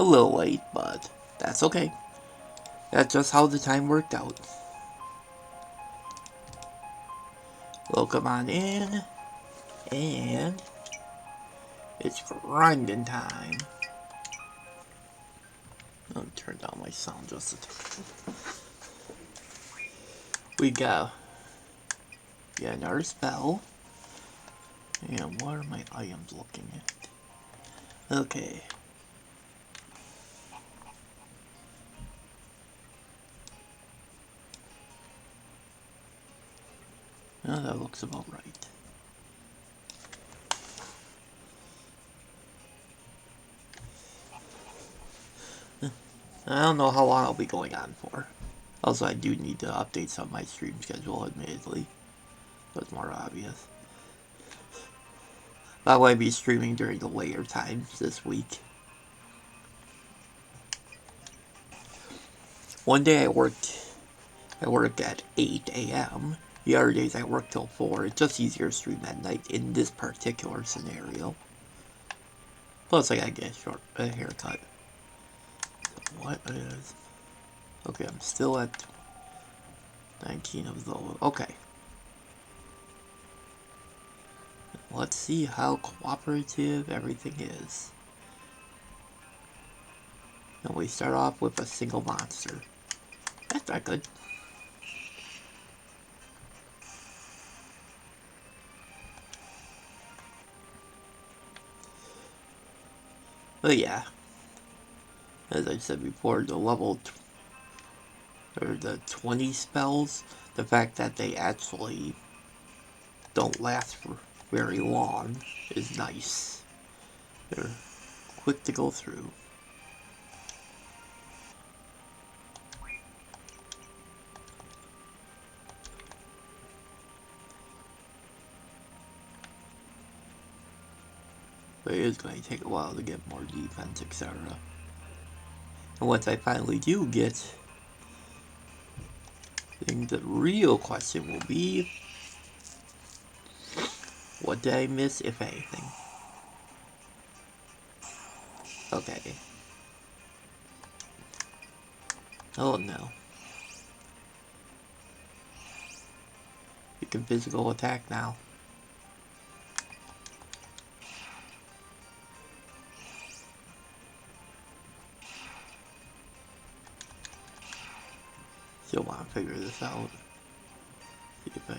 a little late, but that's okay. That's just how the time worked out. Welcome on in, and it's grinding time. Let me turn down my sound just a touch. We got another spell. And what are my items looking at? Okay. Oh, that looks about right. I don't know how long I'll be going on for. Also, I do need to update some of my stream schedule, admittedly. But it's more obvious. I will be streaming during the later times this week. One day I worked at 8 a.m. The other days I work till 4. It's just easier to stream at night in this particular scenario. Plus I gotta get a haircut. What is... Okay, I'm still at 19 of those. Okay. Let's see how cooperative everything is. And we start off with a single monster. That's not good. But yeah, as I said before, the the 20 spells, the fact that they actually don't last for very long is nice. They're quick to go through. But it is going to take a while to get more defense, etc. And once I finally do get, I think the real question will be, what did I miss, if anything? Okay. Oh no. You can physical attack now. Still want to figure this out. See if I...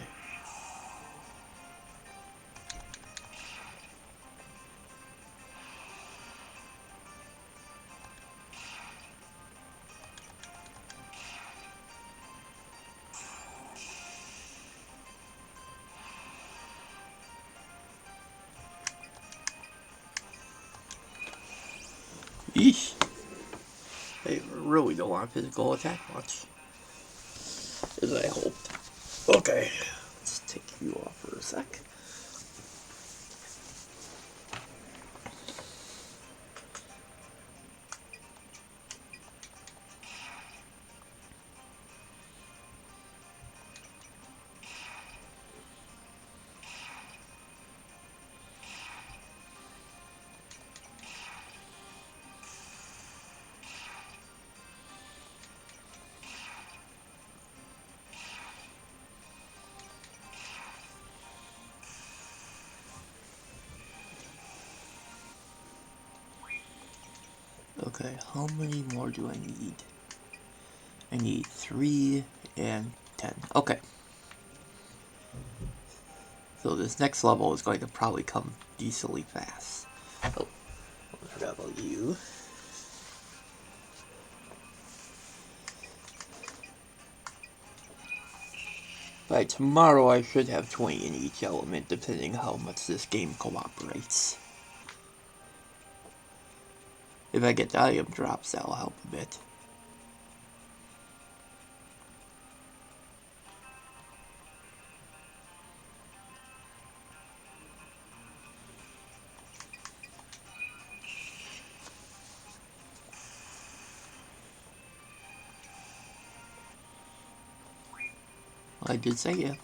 Eesh. I really don't want physical attack much. As I hoped. Okay. Let's take you off for a sec. Okay, how many more do I need? I need 3 and 10. Okay. So this next level is going to probably come decently fast. Oh, I forgot about you. By tomorrow I should have 20 in each element, depending how much this game cooperates. If I get the item drops, that'll help a bit. I did say yeah.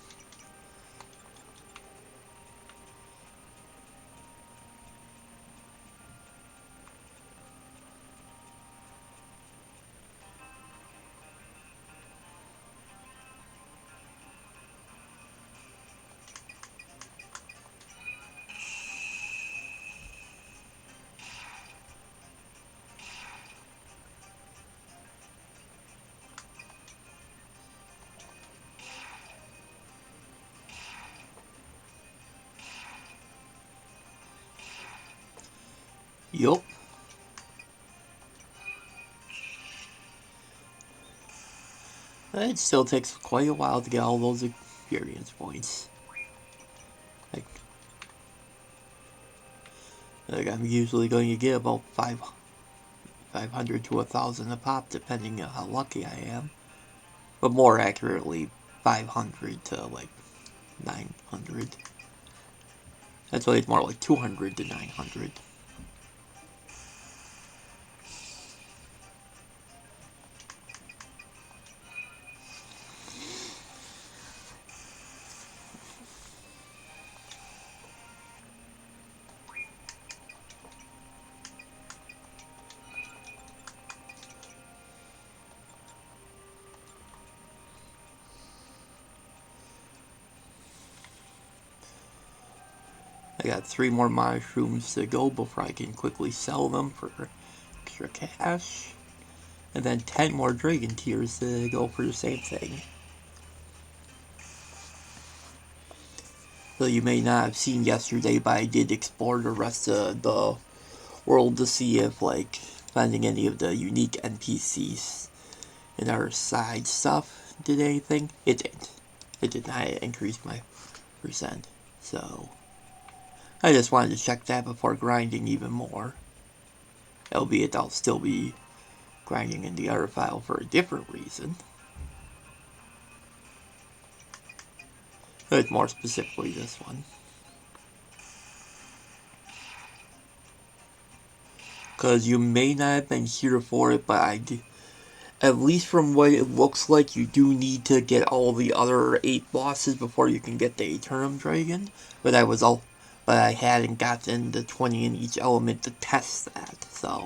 Yup. It still takes quite a while to get all those experience points. Like I'm usually going to get about 500 to 1,000 a pop, depending on how lucky I am. But more accurately, 500 to like 900. That's why it's more like 200 to 900. I got 3 more mushrooms to go before I can quickly sell them for extra cash. And then 10 more dragon tears to go for the same thing. So you may not have seen yesterday, but I did explore the rest of the world to see if, like, finding any of the unique NPCs in our side stuff did anything. It didn't. It did not increase my percent. So I just wanted to check that before grinding even more. Albeit I'll still be grinding in the other file for a different reason. But more specifically this one. Because you may not have been here for it, but at least from what it looks like, you do need to get all the other 8 bosses before you can get the Eternum Dragon. But I hadn't gotten the 20 in each element to test that, so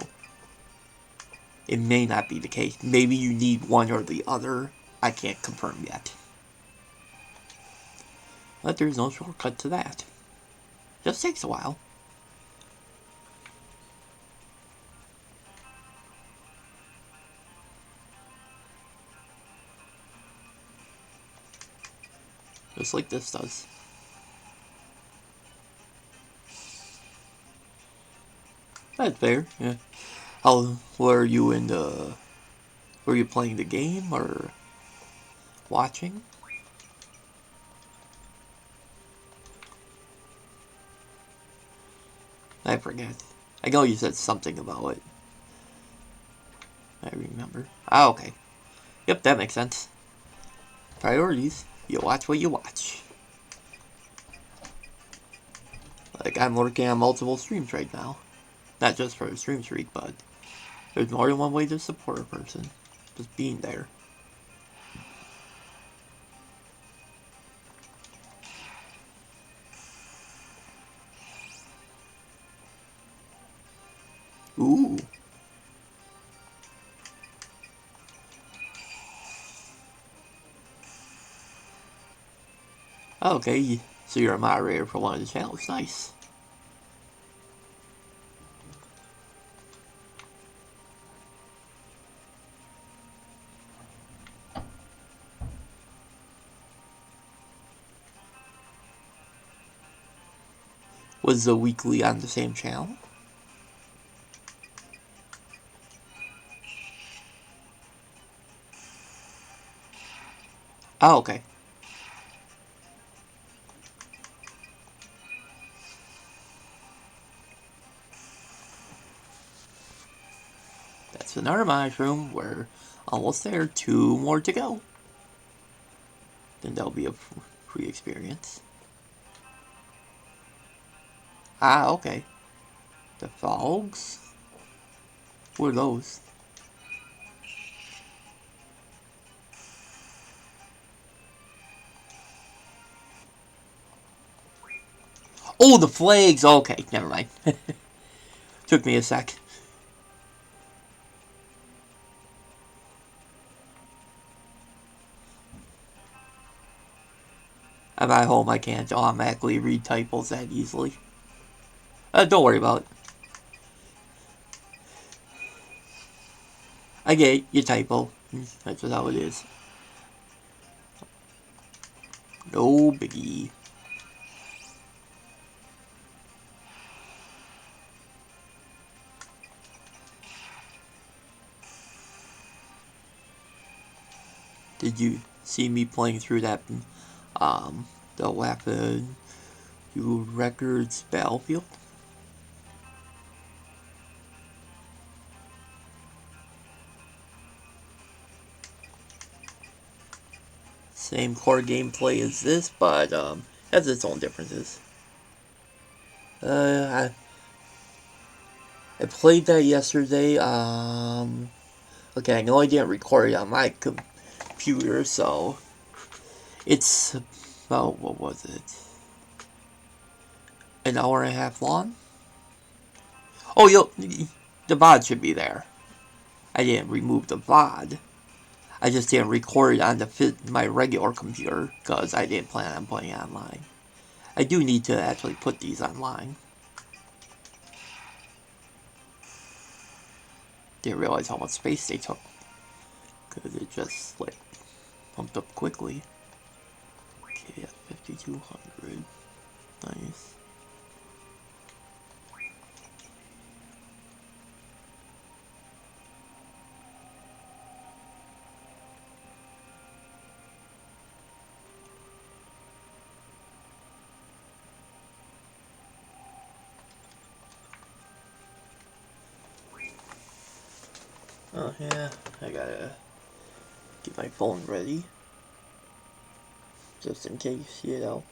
it may not be the case. Maybe you need one or the other. I can't confirm yet. But there's no shortcut to that. Just takes a while. Just like this does. That's fair, yeah. Were you playing the game or watching? I forget. I know you said something about it. I remember. Ah, okay. Yep, that makes sense. Priorities. You watch what you watch. Like, I'm working on multiple streams right now. Not just for a stream streak, but there's more than one way to support a person. Just being there. Ooh. Okay, so you're a moderator for one of the channels. Nice. Was the weekly on the same channel? Oh, okay. That's another mushroom. We're almost there. 2 more to go. Then there'll be a free experience. Ah, okay. The fogs? What are those? Oh, the flags! Okay, never mind. Took me a sec. I'm at home, I can't automatically read typos that easily. Don't worry about it. I get it, your typo. That's just how it is. No biggie. did you see me playing through that, the Weapon Records Battlefield? Same core gameplay as this, but has its own differences. I played that yesterday. Okay, I know I didn't record it on my computer, so it's about, what was it? An hour and a half long? Oh, the VOD should be there. I didn't remove the VOD. I just didn't record it on my regular computer because I didn't plan on playing it online. I do need to actually put these online. Didn't realize how much space they took because it just like pumped up quickly. Okay, at 5200. Nice. Oh yeah, I gotta get my phone ready. Just in case,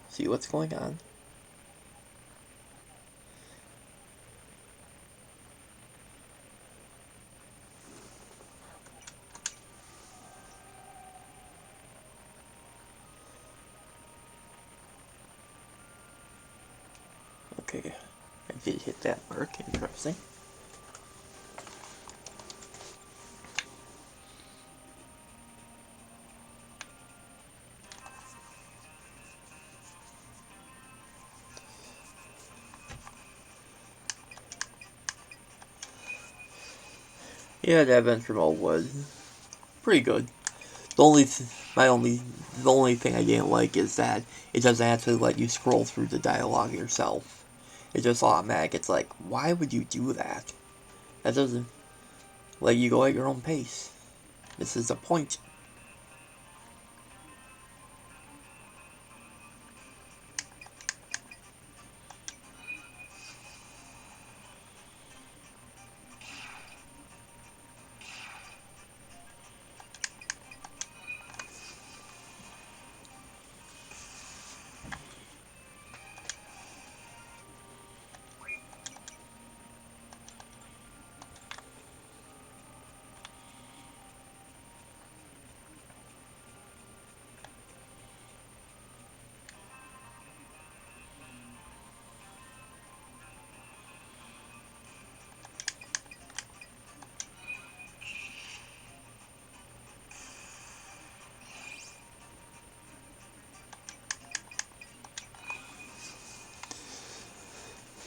see what's going on. Okay, I did hit that mark, interesting. Yeah, the adventure mode was pretty good. The only thing I didn't like is that it doesn't actually let you scroll through the dialogue yourself. It's just automatic. It's like, why would you do that? That doesn't let you go at your own pace. This is the point.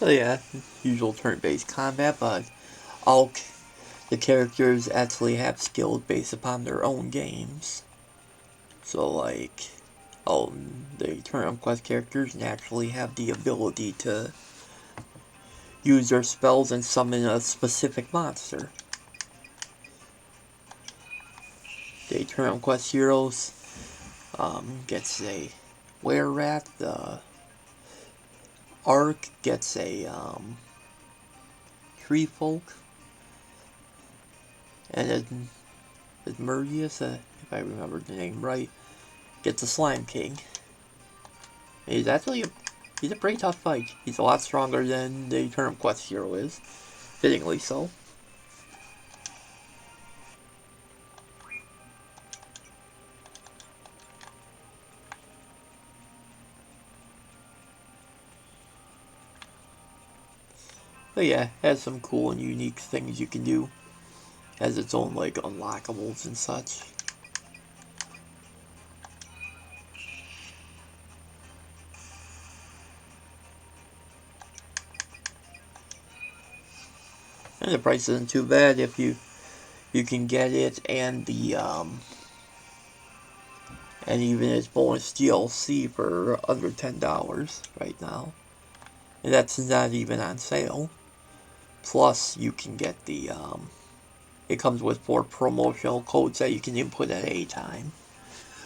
So yeah, usual turn-based combat, but all the characters actually have skills based upon their own games. So like, the Turn Quest characters naturally have the ability to use their spells and summon a specific monster. The Turn Quest heroes gets a were-rat. The Ark gets a tree folk, and Admurius, if I remember the name right, gets a Slime King. He's actually he's a pretty tough fight. He's a lot stronger than the Turn Quest hero is, fittingly so. But yeah, it has some cool and unique things you can do. It has its own like unlockables and such. And the price isn't too bad if you can get it and the and even its bonus DLC for under $10 right now. And that's not even on sale. Plus you can get the it comes with 4 promotional codes that you can input at any time.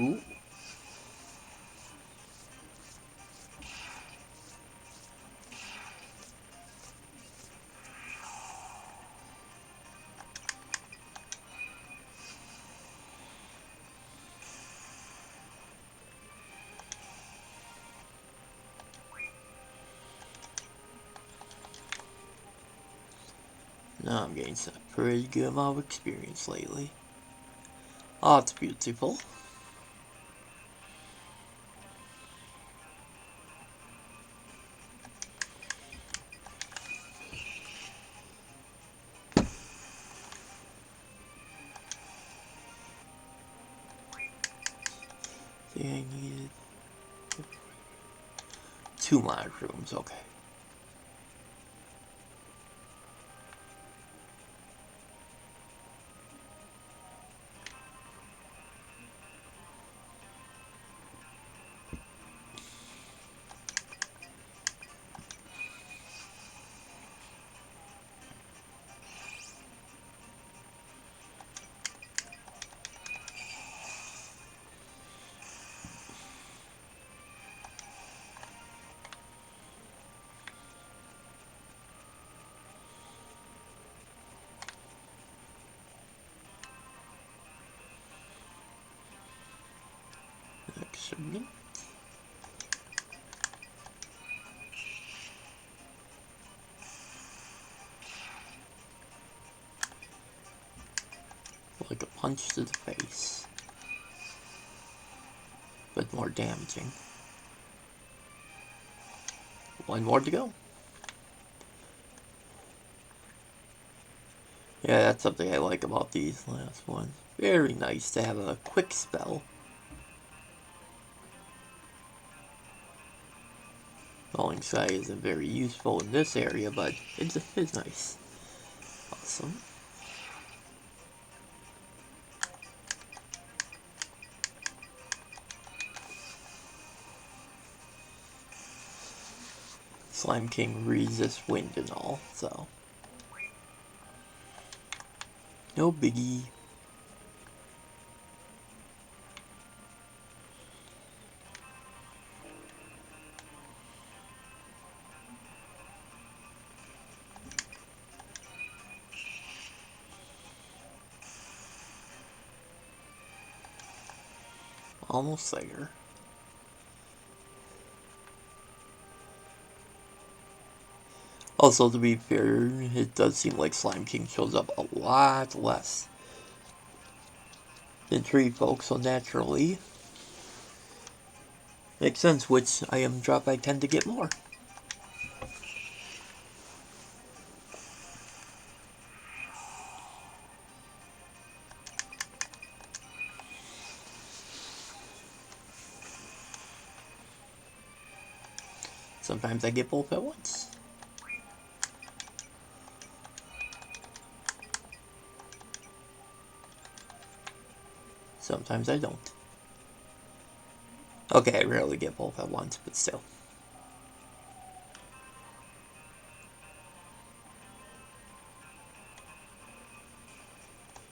Ooh. Now I'm getting some pretty good amount of experience lately. Oh, it's beautiful. See, I needed 2 mushrooms, okay. Excellent. Like a punch to the face, but more damaging. 1 more to go. Yeah, that's something I like about these last ones. Very nice to have a quick spell. Falling Sky isn't very useful in this area, but it's nice. Awesome. Slime King resists wind and all, so no biggie. Almost there. Also, to be fair, it does seem like Slime King shows up a lot less than tree folk, so naturally makes sense which item drop I tend to get more. Sometimes I get both at once. Sometimes I don't. Okay, I rarely get both at once, but still.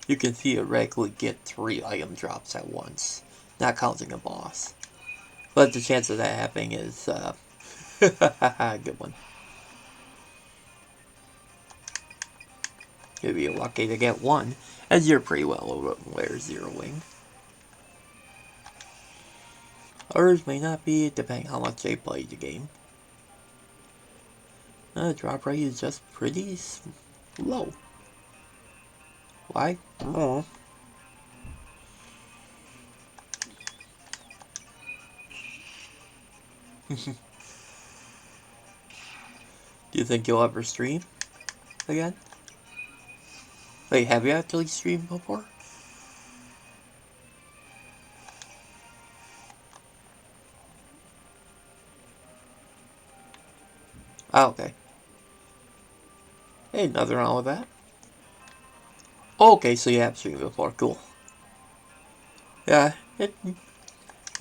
You can theoretically get 3 item drops at once, not counting a boss. But the chance of that happening is, good one. You'd be lucky to get 1, as you're pretty well aware zeroing. Others may not be, depending how much they play the game. The drop rate is just pretty low. Why? I don't know. Do you think you'll ever stream again? Wait, have you actually streamed before? Oh, okay. Hey, nothing wrong with that. Okay, so you have streamed before. Cool. Yeah,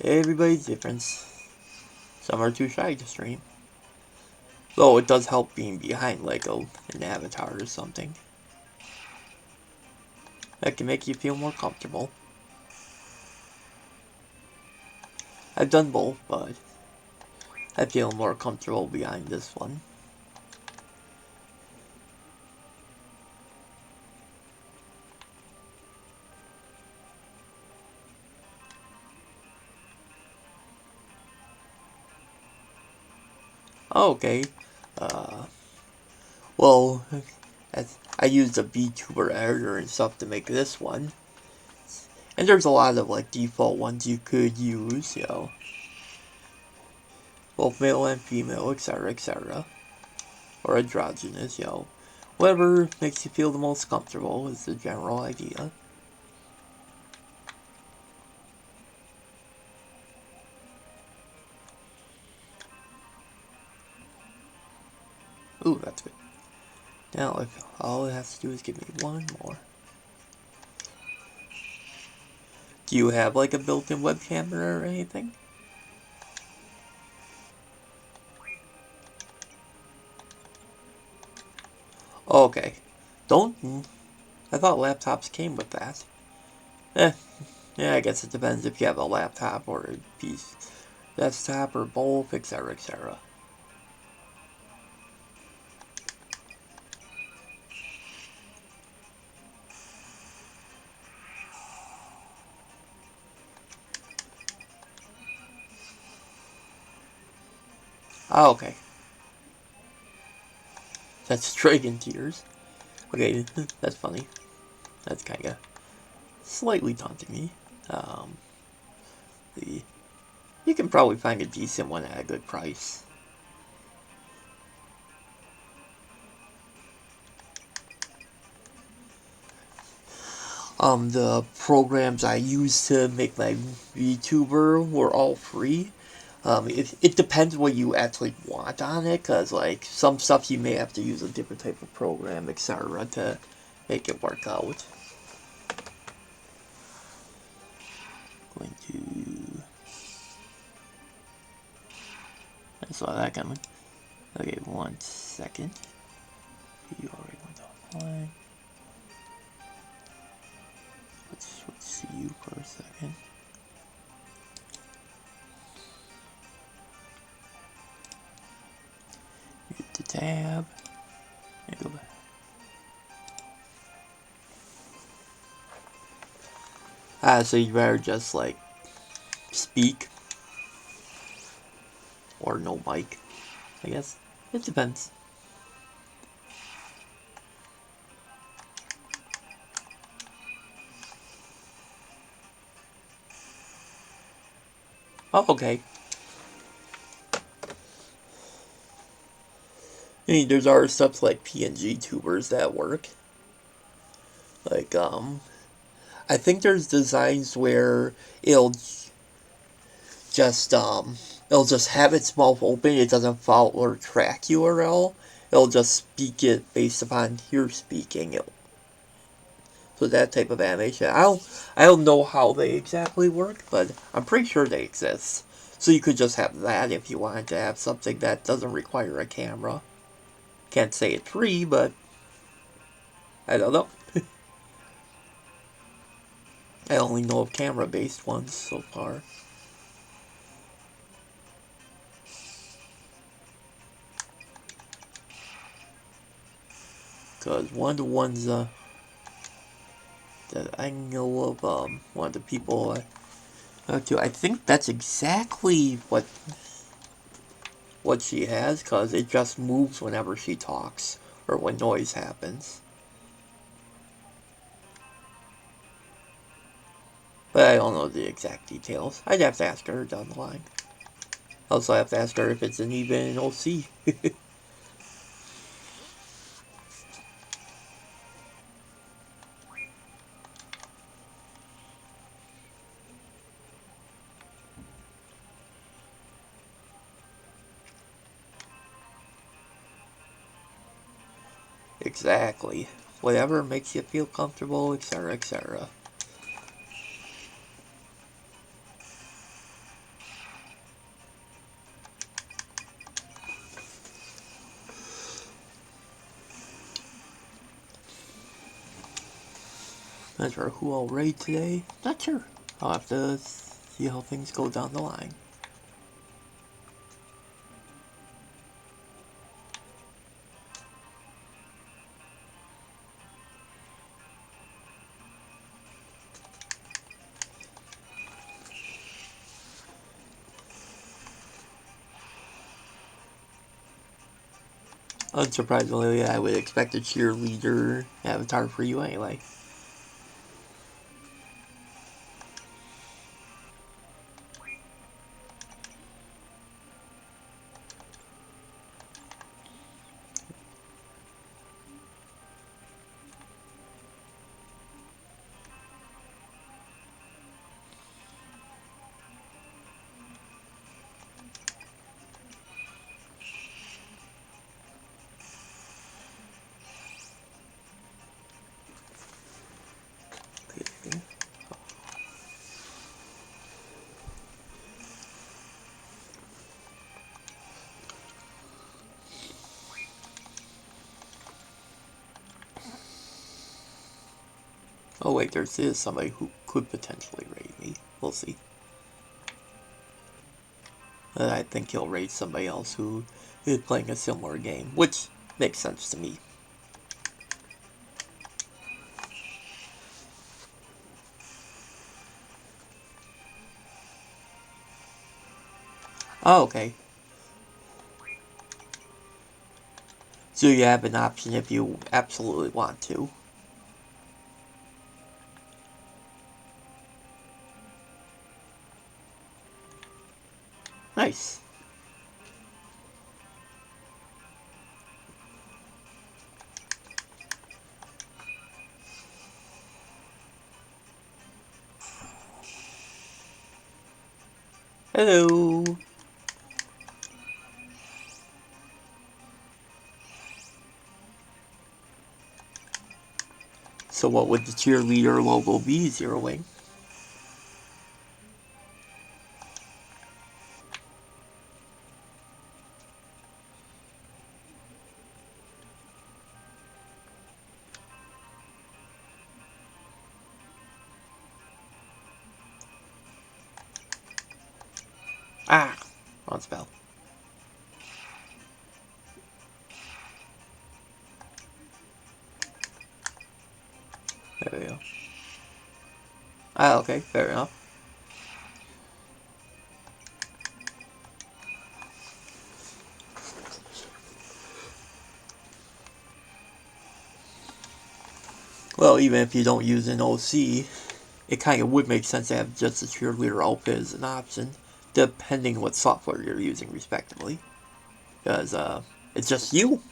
everybody's different. Some are too shy to stream. Though it does help being behind like an avatar or something. That can make you feel more comfortable. I've done both, but I feel more comfortable behind this one. Okay. Well, I used a VTuber editor and stuff to make this one. And there's a lot of like default ones you could use, you know. Both male and female, etc., etc. Or androgynous, you know. Whatever makes you feel the most comfortable is the general idea. Ooh, that's good. Now, if all it has to do is give me one more. Do you have like a built-in webcam or anything? Okay. Don't. I thought laptops came with that. Eh. Yeah, I guess it depends if you have a laptop or a piece, desktop or both, etc., etc. Oh, okay. That's Dragon Tears. Okay, that's funny. That's kind of slightly taunting me. Um, the You can probably find a decent one at a good price. The programs I used to make my VTuber were all free. It depends what you actually want on it, because, like, some stuff you may have to use a different type of program, etc., to make it work out. Going to... I saw that coming. Okay, 1 second. You already went offline. Let's see you for a second. Hit the tab. And go back. So you'd rather just, like, speak or no mic, I guess. It depends. Oh, okay. I mean, there's other stuff like PNG tubers that work. Like, I think there's designs where just, it'll just have its mouth open, it doesn't follow or track URL. It'll just speak it based upon your speaking. So that type of animation. I don't know how they exactly work, but I'm pretty sure they exist. So you could just have that if you wanted to have something that doesn't require a camera. Can't say it's free, but I don't know. I only know of camera-based ones so far. Because one of the ones that I know of, one of the people I think that's exactly what she has, because it just moves whenever she talks, or when noise happens. But I don't know the exact details. I'd have to ask her down the line. Also, I have to ask her if it's an even OC. Exactly. Whatever makes you feel comfortable, etc., etc. As for who I'll raid today, not sure. I'll have to see how things go down the line. Unsurprisingly, I would expect a cheerleader avatar for you anyway. Oh wait, there is somebody who could potentially raid me. We'll see. I think he'll raid somebody else who is playing a similar game, which makes sense to me. Oh, okay. So you have an option if you absolutely want to. Nice. Hello. So what would the cheerleader logo be, zeroing? Ah! Wrong spell. There we go. Ah, okay, fair enough. Well, even if you don't use an OC, it kind of would make sense to have just a cheerleader outfit as an option, depending what software you're using, respectively. Because, it's just you.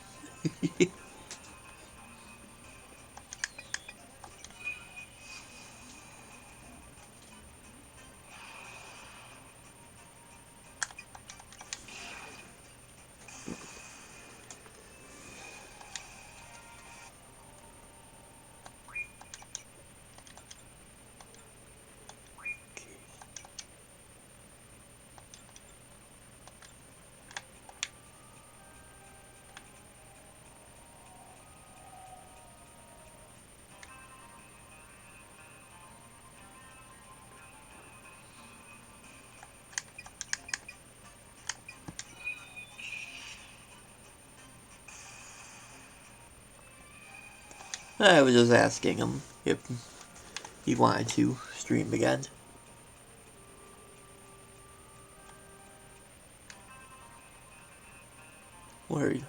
I was just asking him if he wanted to stream again. Worried.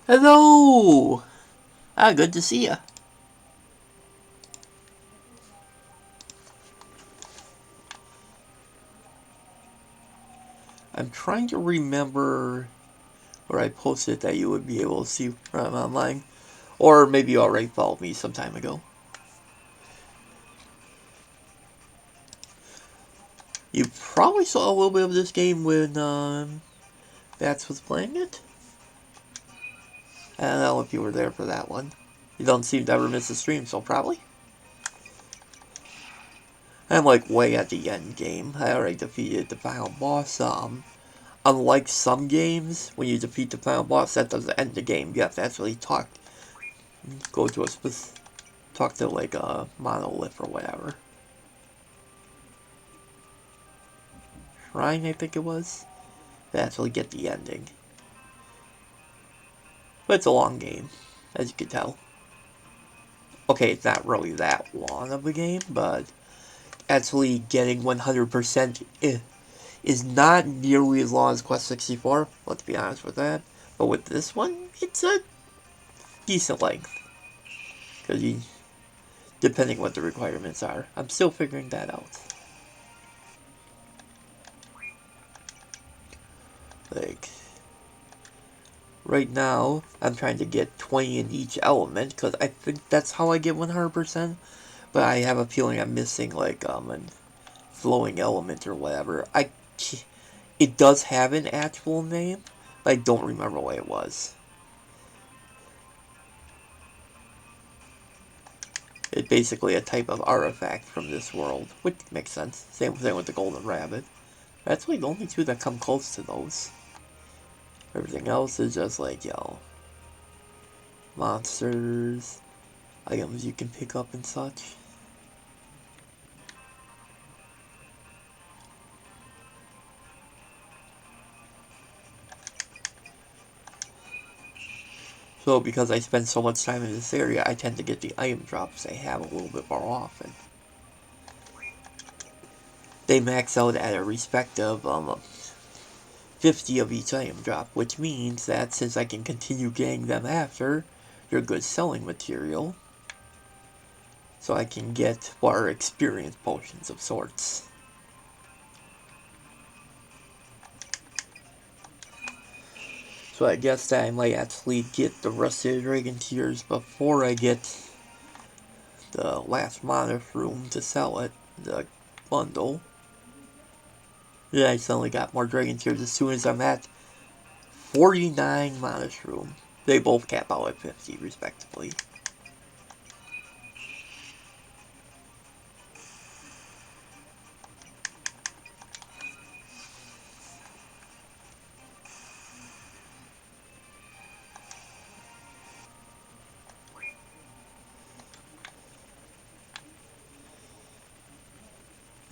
Hello! Ah, good to see ya. I'm trying to remember where I posted that you would be able to see when I'm online. Or maybe you already followed me some time ago. You probably saw a little bit of this game when Bats was playing it. I don't know if you were there for that one. You don't seem to ever miss a stream, so probably. I'm like way at the end game. I already defeated the final boss. Unlike some games, when you defeat the final boss, that doesn't end the game. You have to actually talk go to a talk to like a monolith or whatever. Shrine, I think it was. To actually get the ending. But it's a long game, as you can tell. Okay, it's not really that long of a game, but actually getting 100% is not nearly as long as Quest 64, let's be honest with that. But with this one, it's a decent length. Because depending what the requirements are. I'm still figuring that out. Like, right now, I'm trying to get 20 in each element, because I think that's how I get 100%. But I have a feeling I'm missing, like, a flowing element or whatever. It does have an actual name, but I don't remember what it was. It's basically a type of artifact from this world, which makes sense. Same thing with the golden rabbit. That's like the only two that come close to those. Everything else is just like, monsters, items you can pick up and such. So because I spend so much time in this area, I tend to get the item drops they have a little bit more often. They max out at a respective 50 of each item drop, which means that since I can continue getting them after, they're good selling material. So I can get what are experience potions of sorts. So I guess that I might actually get the rest of the Dragon Tears before I get the last Mushroom to sell it, the bundle. Then I suddenly got more Dragon Tears as soon as I'm at 49 Mushroom. They both cap out at 50 respectively.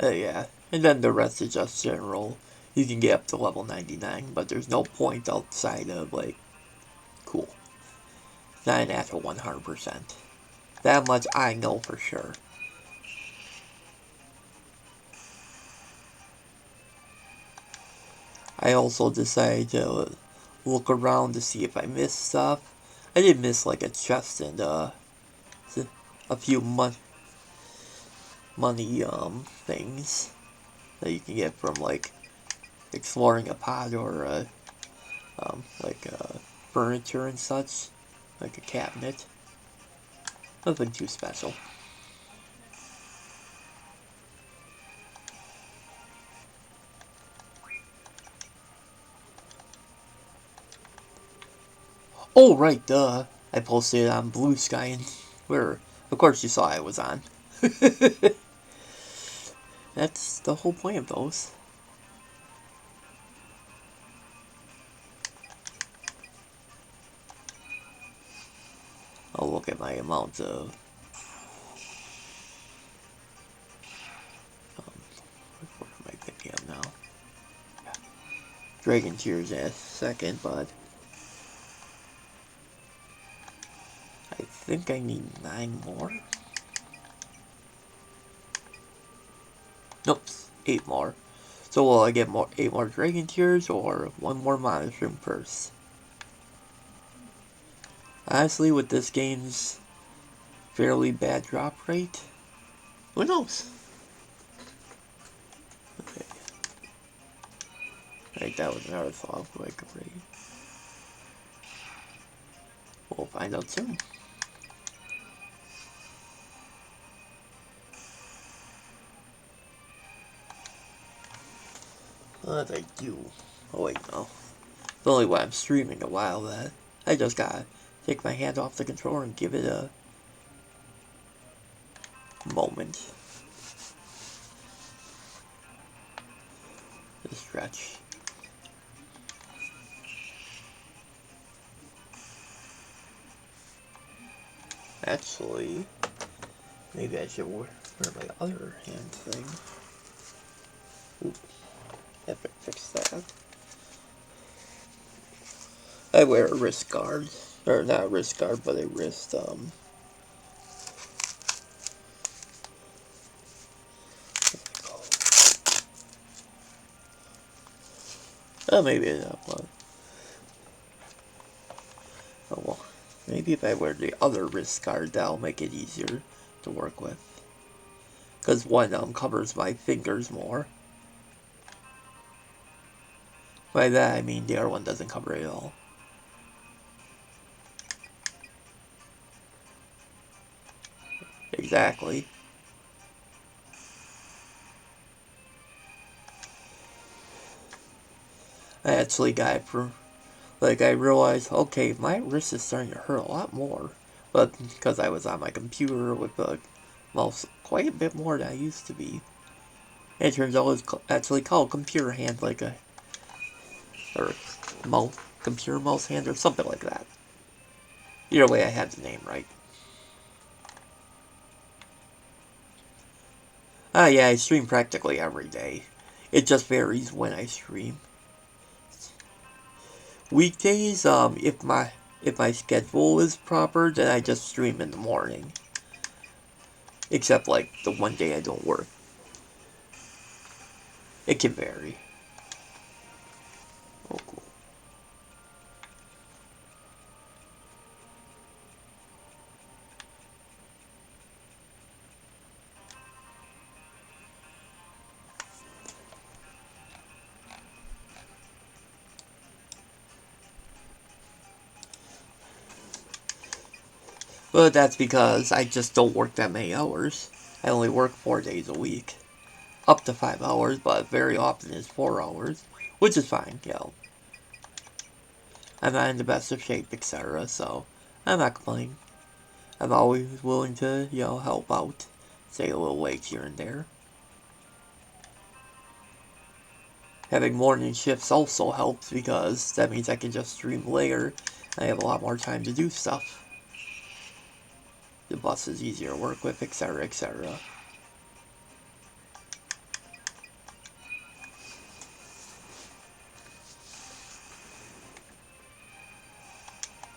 Yeah, and then the rest is just general. You can get up to level 99, but there's no point outside of, like, cool. Not an actual 100%. That much I know for sure. I also decided to look around to see if I missed stuff. I did miss, like, a chest and, a few money, things that you can get from, like, exploring a pod or, like, furniture and such. Like a cabinet. Nothing too special. Oh, right, duh. I posted it on Blue Sky, and where, of course you saw I was on. That's the whole point of those. I'll look at my amount of... what am I picking up now? Dragon Tears in a second, but... I think I need 9 more. Nope, 8 more. So will I get 8 more Dragon Tears or 1 more Mushroom Purse? Honestly, with this game's fairly bad drop rate, who knows? Okay. Right, that was another thought of like a raid. We'll find out soon. What did I do? Oh wait, no. It's only when I'm streaming a while that I just gotta take my hand off the controller and give it a moment to stretch. Actually, maybe I should wear my other hand thing. Oops, have to fix that. I wear a wrist guard, or not a wrist guard, but a wrist, maybe not one. Oh well, maybe if I wear the other wrist guard, that'll make it easier to work with. Because one covers my fingers more. By that I mean the other one doesn't cover it at all. Exactly. I actually got it for, like, I realized, okay, my wrist is starting to hurt a lot more. But because I was on my computer with the mouse quite a bit more than I used to be. And it turns out it's actually called computer hand, like a, or mouse, computer mouse hand, or something like that. Either way, I had the name right. Yeah, I stream practically every day. It just varies when I stream. Weekdays, if my schedule is proper, then I just stream in the morning. Except like the one day I don't work. It can vary. Oh, cool. But that's because I just don't work that many hours. I only work 4 days a week. Up to 5 hours, but very often it's 4 hours. Which is fine, you know. I'm not in the best of shape, etc., so I'm not complaining. I'm always willing to, you know, help out. Say a little late here and there. Having morning shifts also helps because that means I can just stream later. I have a lot more time to do stuff. The bus is easier to work with, etc., etc.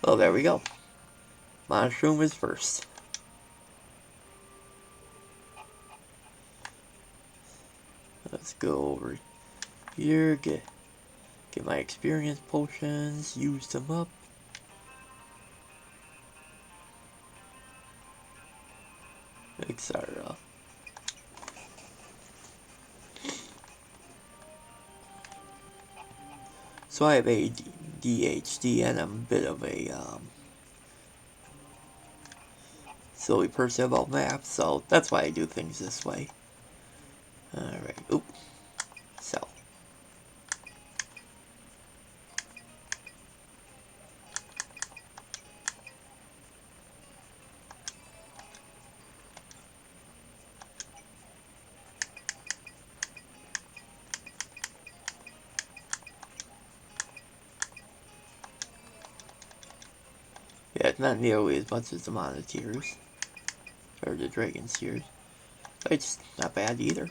Well, there we go. Mushroom is first. Let's go over here, get my experience potions, use them up. Etc. So I have ADHD and I'm a bit of a silly person about math, so that's why I do things this way. Alright, oop. So. Yeah, it's not nearly as much as the Moniteers. Or the Dragon's Tears. But it's not bad either.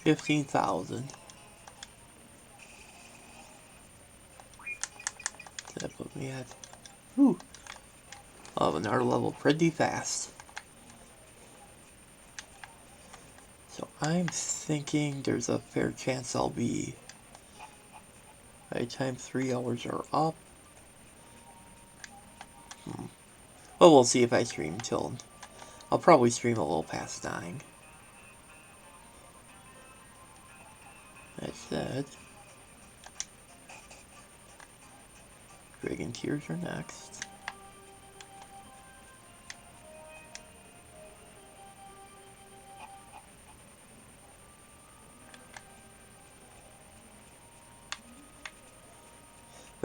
$15,000. That put me at, whew, of another level pretty fast. So I'm thinking there's a fair chance I'll be, by the time 3 hours are up. Well, we'll see if I stream till, I'll probably stream a little past 9. That's that. Dragon Tears are next.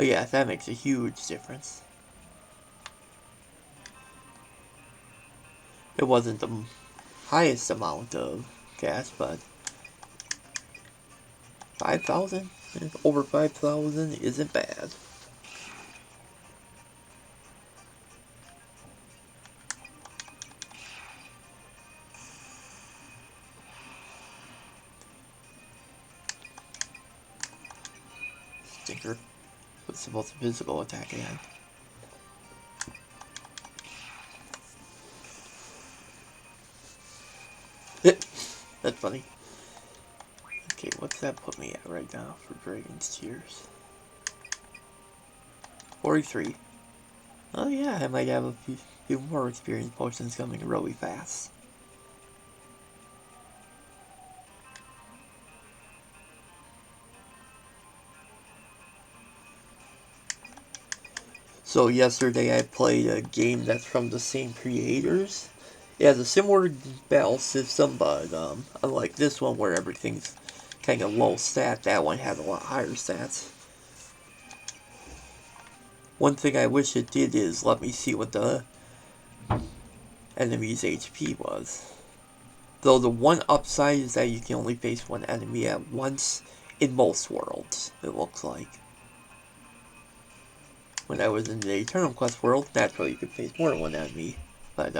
But yeah, that makes a huge difference. It wasn't the highest amount of gas, but 5,000? Over 5,000 isn't bad. Stinker. What's about the physical attack again? That's funny. Okay, what's that put me at right now for Dragon's Tears? 43. Oh yeah, I might have a few more experience potions coming really fast. So yesterday I played a game that's from the same creators. It has a similar battle system, but unlike this one where everything's kind of low stat, that one had a lot higher stats. One thing I wish it did is let me see what the enemy's HP was. Though the one upside is that you can only face one enemy at once in most worlds, it looks like. When I was in the Eternal Quest world, naturally you could face more than one enemy. But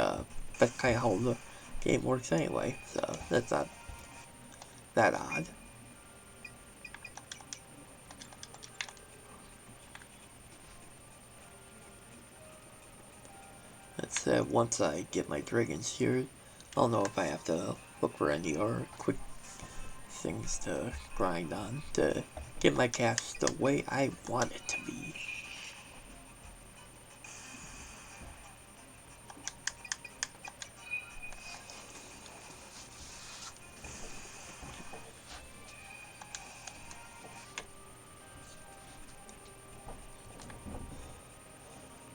that's kind of how the game works anyway, so that's not that odd. That's once I get my dragons here, I'll know if I have to look for any or quick things to grind on to get my cash the way I want it to be.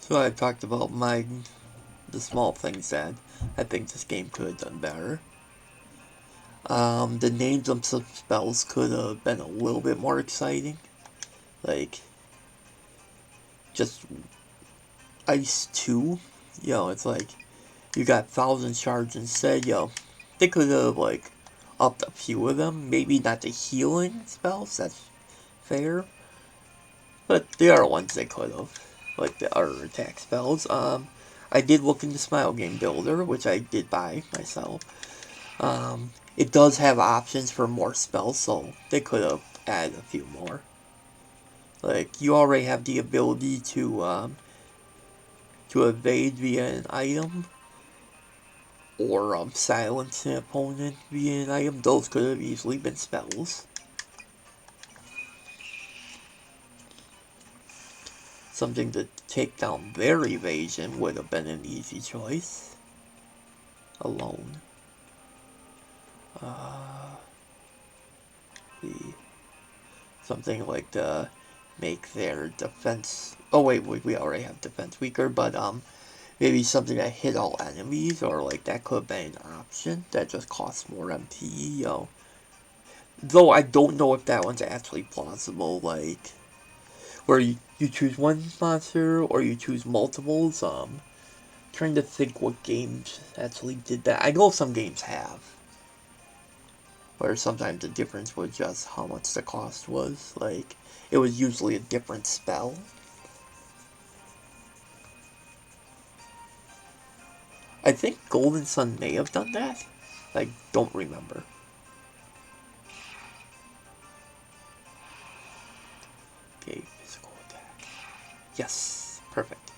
So I talked about the small things that I think this game could have done better. The names of some spells could have been a little bit more exciting. Like, just Ice 2, it's like, you got 1,000 shards instead, they could have, like, upped a few of them. Maybe not the healing spells, that's fair. But the other ones they could have. Like the other attack spells. I did look into Smile Game Builder, which I did buy myself. It does have options for more spells, so they could have added a few more. Like, you already have the ability to evade via an item, or silence an opponent via an item. Those could have easily been spells. Something to take down their evasion would have been an easy choice. Alone. Something like to make their defense... Oh wait, we already have defense weaker, but maybe something that hit all enemies, or like that could have been an option that just costs more MTE, Though I don't know if that one's actually plausible, like... where you choose one monster or you choose multiples. Trying to think what games actually did that. I know some games have, where sometimes the difference was just how much the cost was. Like, it was usually a different spell. I think Golden Sun may have done that. I don't remember. Okay, physical attack. Yes, perfect.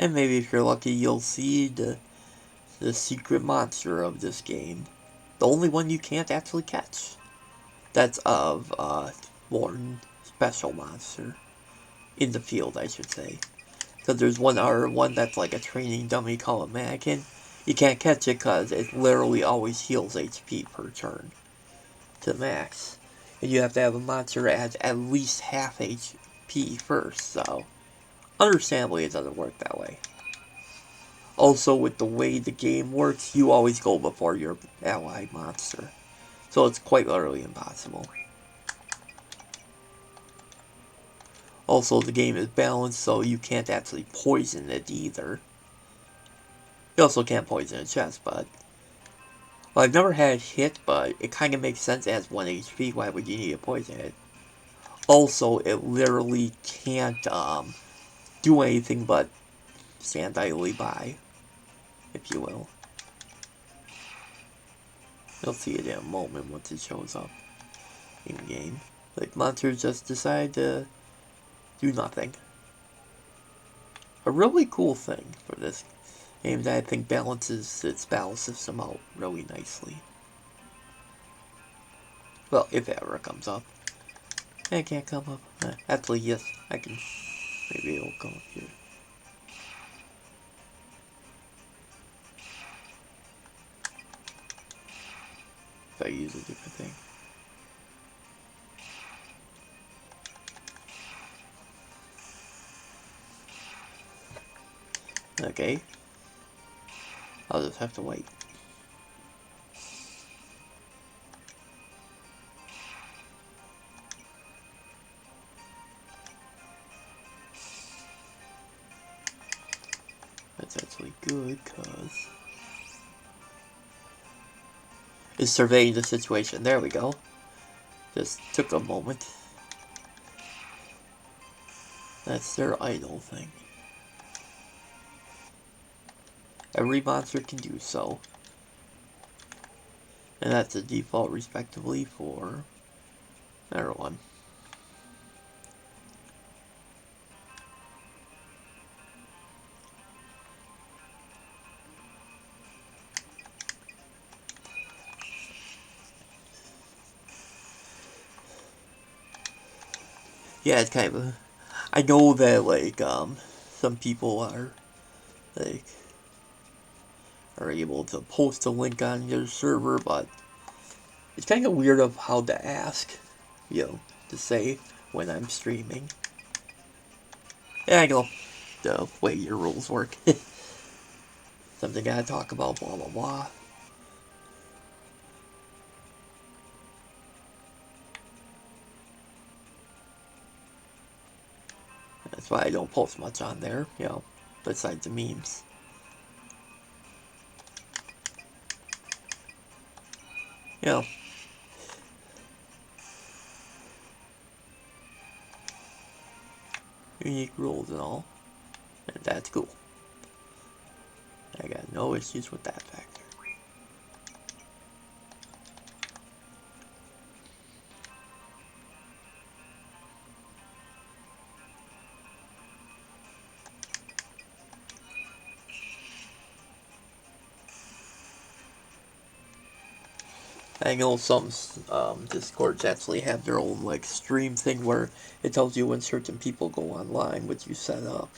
And maybe if you're lucky, you'll see the secret monster of this game. The only one you can't actually catch. That's of more special monster. In the field, I should say. Because there's one other one that's like a training dummy called a mannequin. You can't catch it because it literally always heals HP per turn to max. And you have to have a monster that has at least half HP first, so understandably it doesn't work that way. Also, with the way the game works, you always go before your allied monster, so it's quite literally impossible. Also, the game is balanced, so you can't actually poison it either. You also can't poison a chest, but... Well, I've never had it hit, but it kind of makes sense as 1 HP. Why would you need to poison it? Also, it literally can't do anything but stand idly by, if you will. You'll see it in a moment once it shows up in-game. Like, monsters just decide to do nothing. A really cool thing for this game that I think balances its battle system out really nicely. Well, if it ever comes up. It can't come up. Actually, yes, I can. Maybe it'll come up here. If I use a different thing. Okay. I'll just have to wait. That's actually good, because it's surveying the situation. There we go. Just took a moment. That's their idle thing. Every monster can do so. And that's the default, respectively, for another one. Yeah, it's kind of a... I know that, like, some people are able to post a link on your server, but it's kind of weird of how to ask, to say when I'm streaming. Yeah, I know the way your rules work. Something I gotta talk about, blah blah blah. That's why I don't post much on there, besides the memes. Unique rules and all. And that's cool. I got no issues with that factor. I know some Discords actually have their own like stream thing where it tells you when certain people go online, which you set up.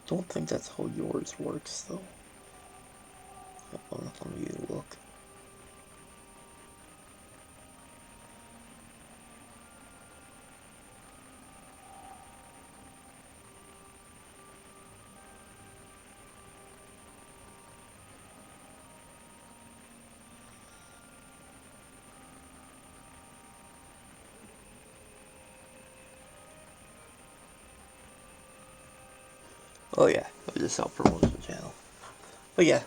Don't think that's how yours works though. Let me look. Oh yeah, it was a self-promotion channel. But yeah,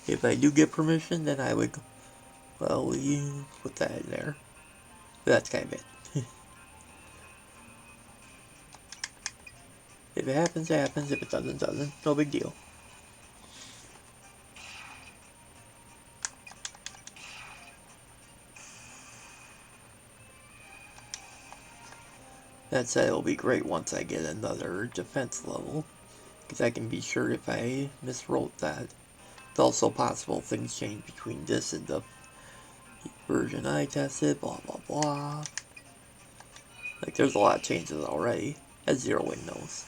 if I do get permission, then I would, well, you put that in there. But that's kind of it. If it happens, it happens. If it doesn't, it doesn't. No big deal. That said, it'll be great once I get another defense level, because I can be sure if I miswrote that. It's also possible things change between this and the version I tested, blah blah blah. Like, there's a lot of changes already, as Zero Wing knows.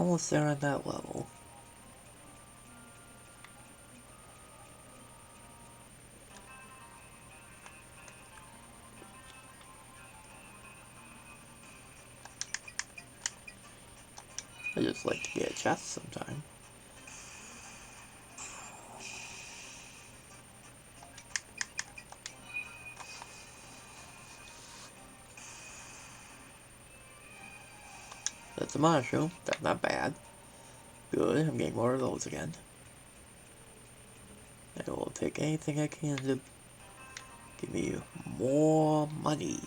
almost there on that level. I just like to get a chest sometime. That's a mushroom. That's not bad. Good, I'm getting more of those again. I will take anything I can to give me more money.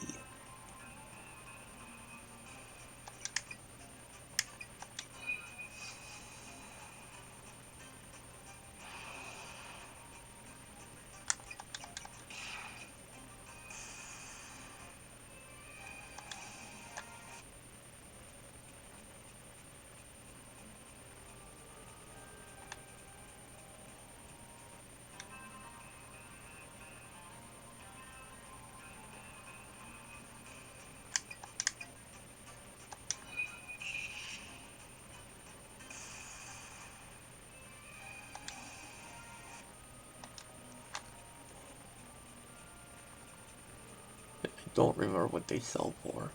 Don't remember what they sell for.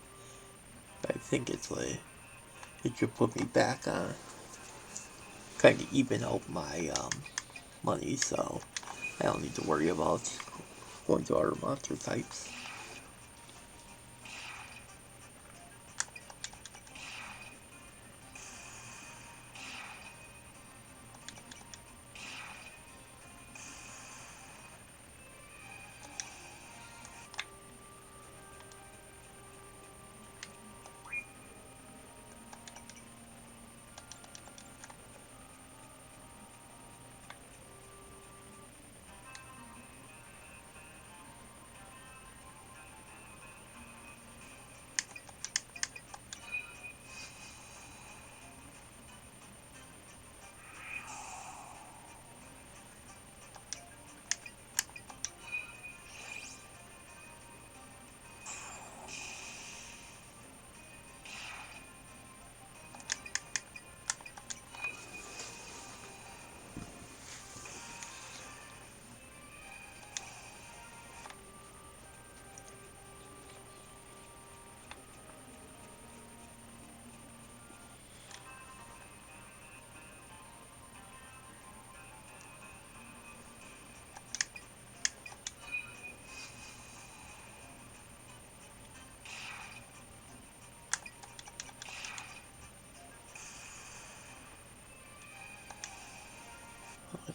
But I think it's like it should put me back on kind of even out my money, so I don't need to worry about going to other monster types.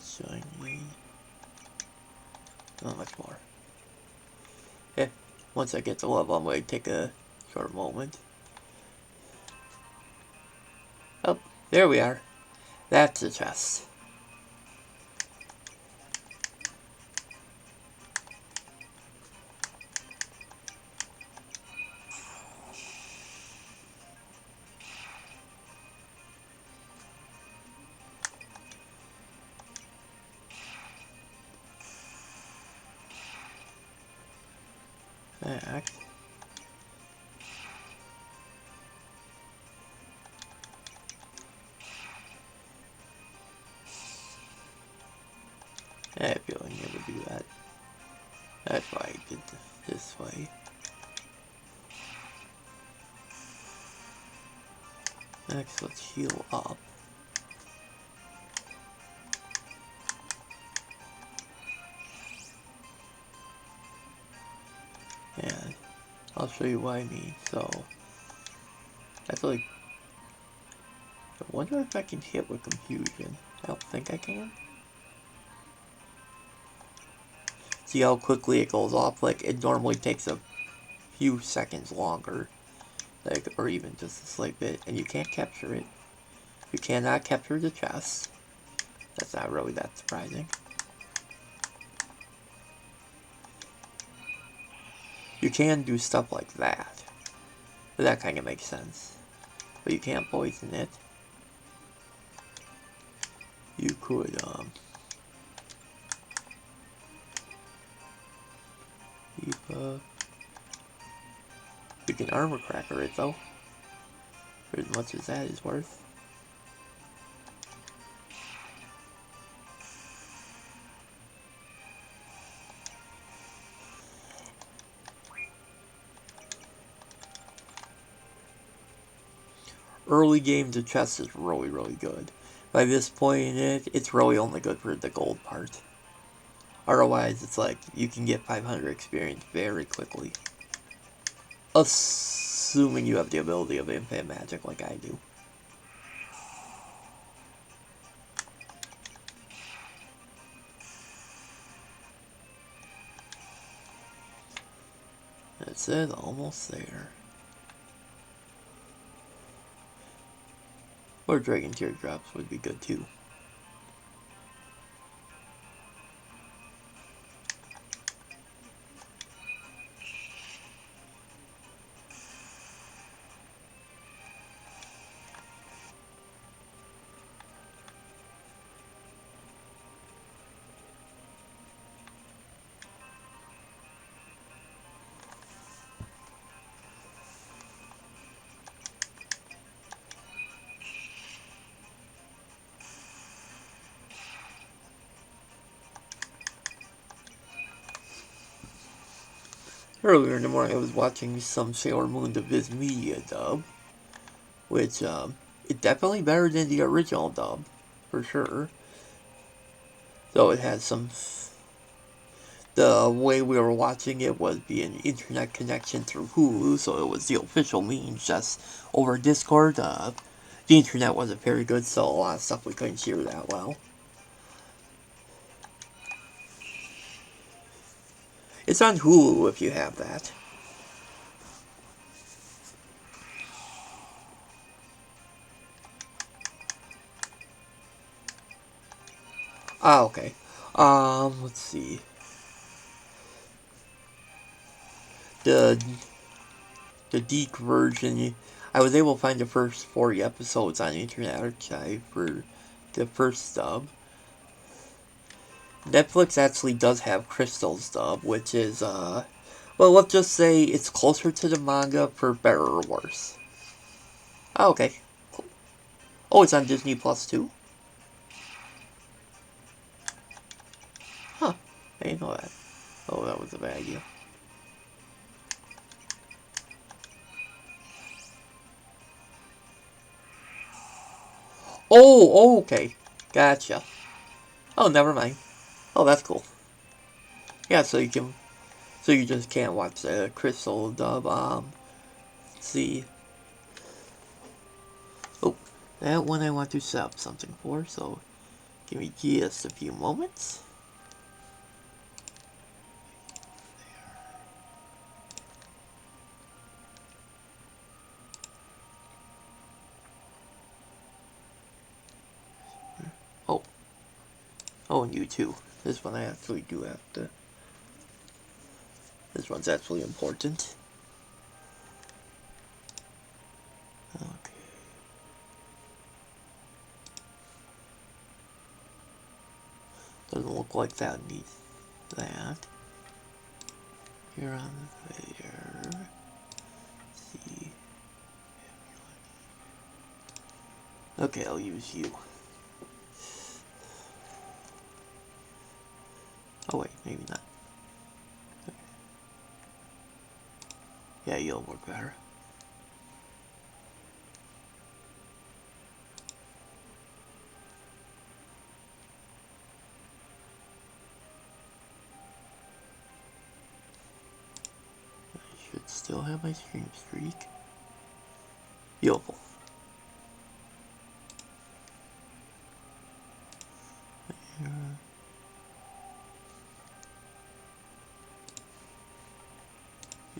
So I need not much more. Yeah, once I get to level, I'm going to take a short moment. Oh, there we are. That's a chest. Back. I have a feeling I would do that. That's why I did this way. Next, let's heal up. And I'll show you what I mean. So, I feel like, I wonder if I can hit with confusion. I don't think I can. See how quickly it goes off? Like, it normally takes a few seconds longer. Like, or even just a slight bit. And you can't capture it. You cannot capture the chest. That's not really that surprising. You can do stuff like that. But that kind of makes sense. But you can't poison it. You could, you can armor cracker it though. For as much as that is worth. early game, the chest is really, really good. By this point in it, it's really only good for the gold part. Otherwise, it's like, you can get 500 experience very quickly. Assuming you have the ability of infinite magic like I do. That's it, almost there. Or Dragon Teardrops would be good too. Earlier in the morning, I was watching some Sailor Moon the Viz Media dub, which, it's definitely better than the original dub, for sure. Though it had some... The way we were watching it was via an internet connection through Hulu, so it was the official means, just over Discord. The internet wasn't very good, so a lot of stuff we couldn't hear that well. It's on Hulu if you have that. Ah, okay. Let's see. The Deke version, I was able to find the first 40 episodes on Internet Archive for the first dub. Netflix actually does have Crystal's dub, which is, well, let's just say it's closer to the manga for better or worse. Oh, okay. Cool. Oh, it's on Disney Plus too? Huh. I didn't know that. Oh, that was a bad idea. Oh, okay. Gotcha. Oh, never mind. Oh, that's cool. Yeah, so you just can't watch the Crystal dub. Let's see. Oh, that one I want to set up something for, so give me just a few moments. Oh. Oh, and you too. This one I actually do have to... This one's actually important. Okay. Doesn't look like that needs that. Here on there. See. Okay, I'll use you. Oh wait, maybe not. Okay. Yeah, you'll work better. I should still have my stream streak. Beautiful. There.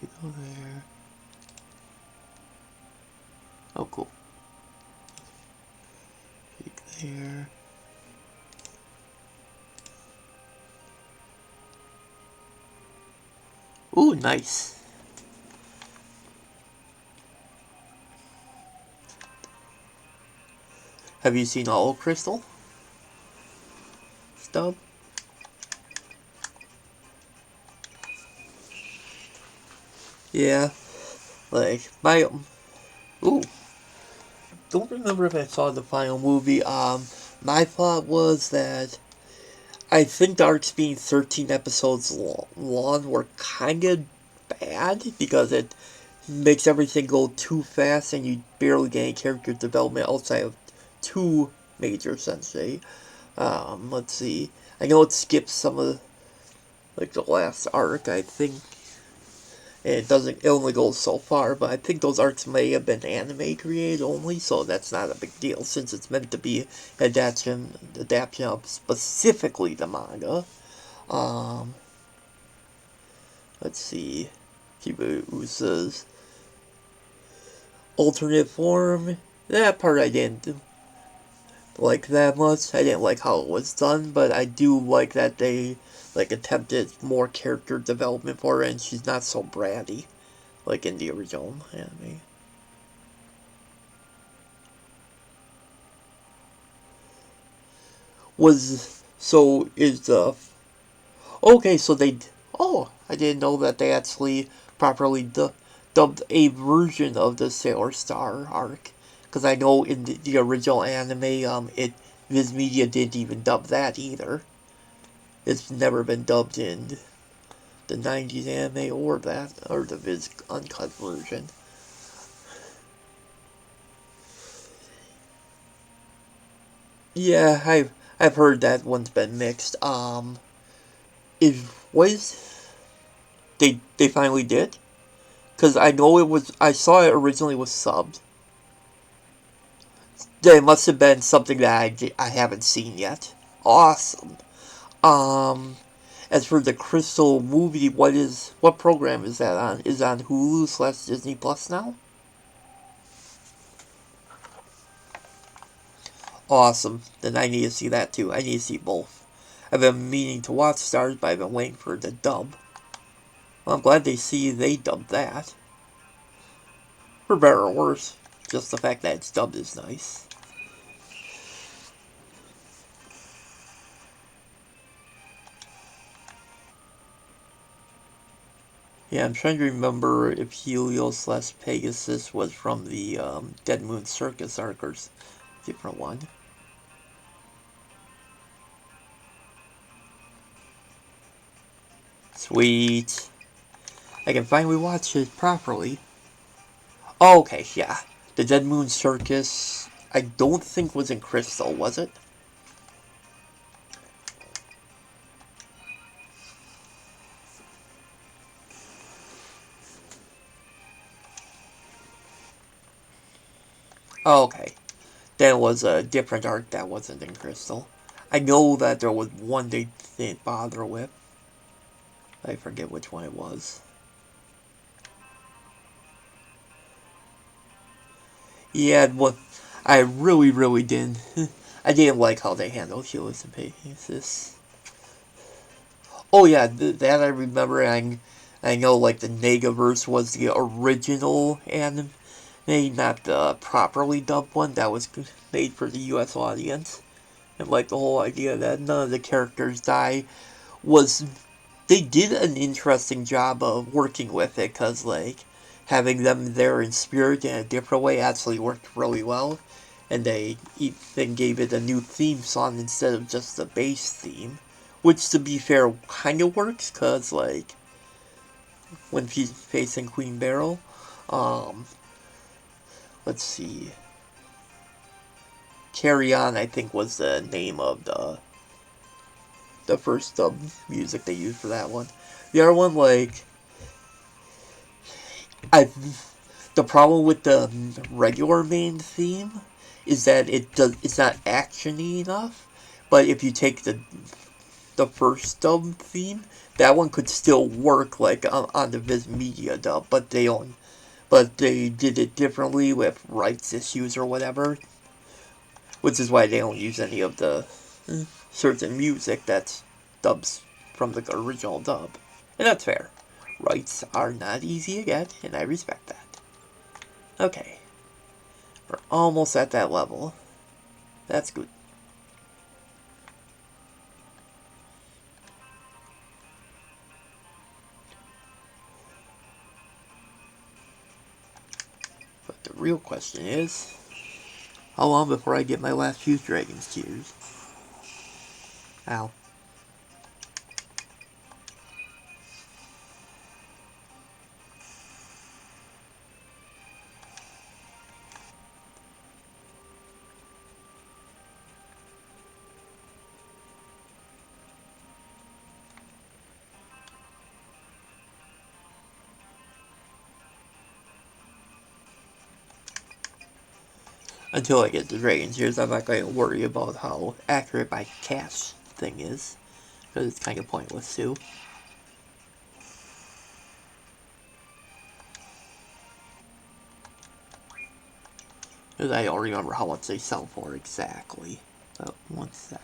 You go there. Oh, cool. Take there. Ooh, nice. Have you seen all of Crystal? Stub? Yeah. Like, my... Ooh. Don't remember if I saw the final movie. My thought was that I think the arcs being 13 episodes long were kind of bad because it makes everything go too fast, and you barely get any character development outside of two major sensei. Let's see. I know it skips some of like the last arc, I think. And it only goes so far, but I think those arcs may have been anime created only, so that's not a big deal since it's meant to be adaptation of specifically the manga. Um, let's see. Kibu says alternate form. That part I didn't like that much. I didn't like how it was done, but I do like that they like attempted more character development for her, and she's not so bratty like in the original anime. Was so is the okay? So they I didn't know that they actually properly dubbed a version of the Sailor Star arc, because I know in the original anime, Viz Media didn't even dub that either. It's never been dubbed in the '90s anime or the Viz uncut version. Yeah, I've heard that one's been mixed. It was they finally did, because I know I saw it originally was subbed. It must have been something that I haven't seen yet. Awesome. Um, as for the Crystal movie, what program is that on? Is it on Hulu / Disney Plus now? Awesome. Then I need to see that too. I need to see both. I've been meaning to watch Stars, but I've been waiting for the dub. Well, I'm glad they dubbed that. For better or worse. Just the fact that it's dubbed is nice. Yeah, I'm trying to remember if Helios / Pegasus was from the Dead Moon Circus arc or different one. Sweet. I can finally watch it properly. Oh, okay, yeah. The Dead Moon Circus, I don't think was in Crystal, was it? Oh, okay. Then it was a different arc that wasn't in Crystal. I know that there was one they didn't bother with. I forget which one it was. Yeah, what I really didn't. I didn't like how they handled Helios and Pegasus. Oh yeah, that I remember. I know like the Negaverse was the original anime, not the properly dubbed one that was made for the U.S. audience. And like the whole idea that none of the characters die was they did an interesting job of working with it, because like having them there in spirit in a different way actually worked really well, and they even gave it a new theme song instead of just the base theme, which to be fair kind of works, because like when she's facing Queen Beryl, um, let's see, Carry On I think was the name of the first music they used for that one. The other one, like, I the problem with the regular main theme is that it's not actiony enough. But if you take the first dub theme, that one could still work like on the Viz Media dub, but they don't. But they did it differently with rights issues or whatever, which is why they don't use any of the certain music that's dubs from the original dub, and that's fair. Rights are not easy to get, and I respect that. Okay, we're almost at that level. That's good. But the real question is, how long before I get my last Fuse Dragon's Tears? Ow. until I get the Dragon Tears, I'm not going to worry about how accurate my cast thing is, because it's kind of pointless too. Because I don't remember how much they sell for exactly. Oh, one sec.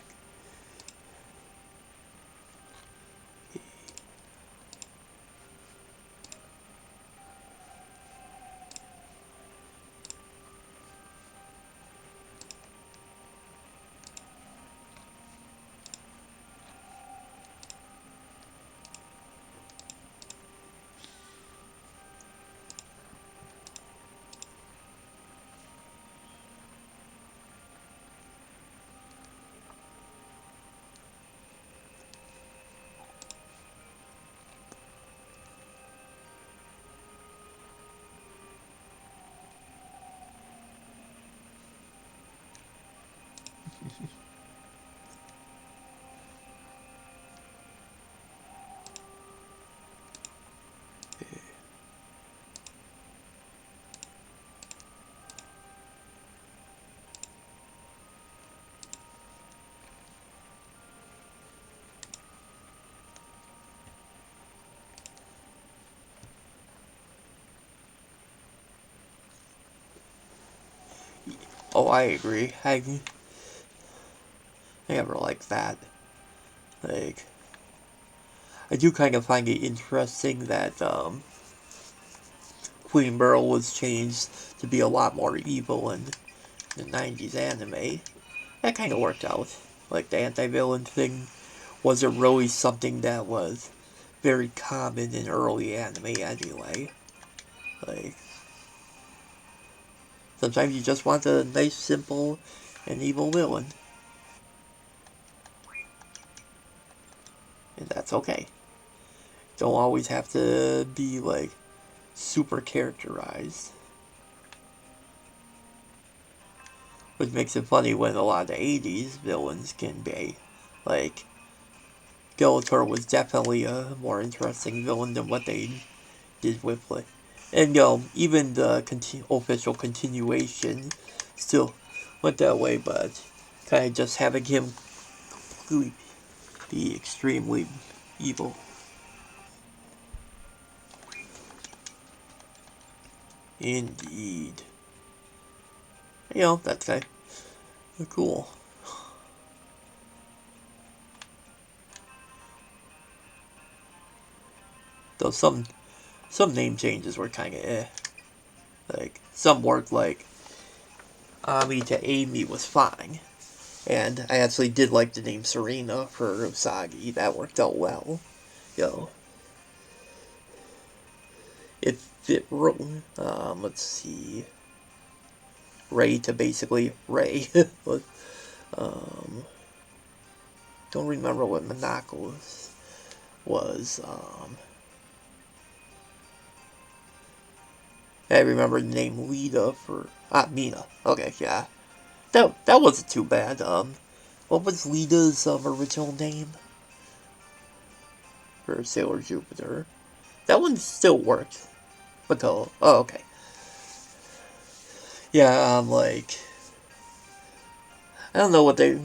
Oh, I agree. I never liked that. Like, I do kind of find it interesting that Queen Beryl was changed to be a lot more evil in the 90s anime. That kind of worked out. Like, the anti-villain thing wasn't really something that was very common in early anime anyway. Like, sometimes you just want a nice, simple, and evil villain. And that's okay. Don't always have to be, like, super characterized. Which makes it funny when a lot of the 80s villains can be. Like, Skeletor was definitely a more interesting villain than what they did with, like, and even the official continuation still went that way, but kind of just having him be extremely evil. Indeed. That's kind of cool. Though some name changes were kind of Like, some worked, like Ami to Amy was fine. And I actually did like the name Serena for Usagi. That worked out well. You know, it fit. Let's see. Ray to basically Ray. um, don't remember what Monaco was. I remember the name Lita for Mina. Okay, yeah, that wasn't too bad. What was Lita's original name for Sailor Jupiter? That one still worked. But okay. Yeah, like I don't know what they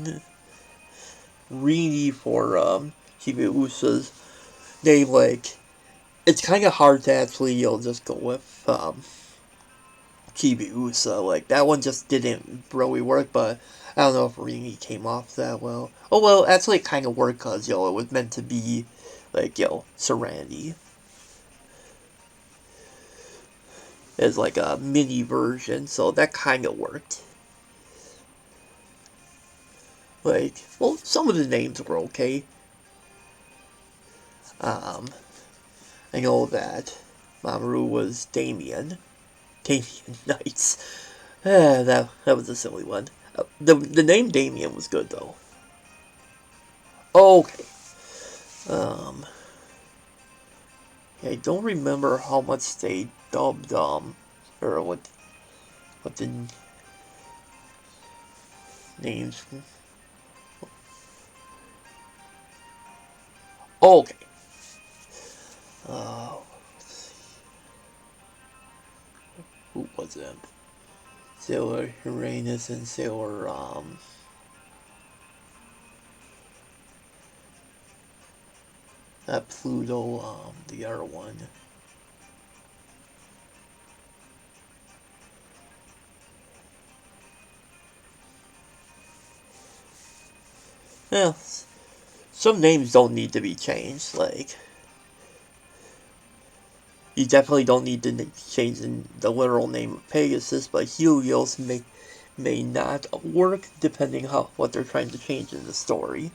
really for Chibiusa's name. Like it's kind of hard to actually just go with Chibiusa. Like that one just didn't really work. But I don't know if Rini came off that well. Oh well, actually it kind of worked because it was meant to be like Serenity as like a mini version, so that kind of worked. Like, well, some of the names were okay. Um, I know that Mamoru was Damien. Damien Knights. That was a silly one. The name Damien was good though. Okay. Um, I don't remember how much they dubbed or what the names. Okay. Uh, who was it? Sailor Uranus and Sailor, not Pluto, the other one. Yeah, some names don't need to be changed, like, you definitely don't need to change the literal name of Pegasus, but Helios may not work depending on what they're trying to change in the story.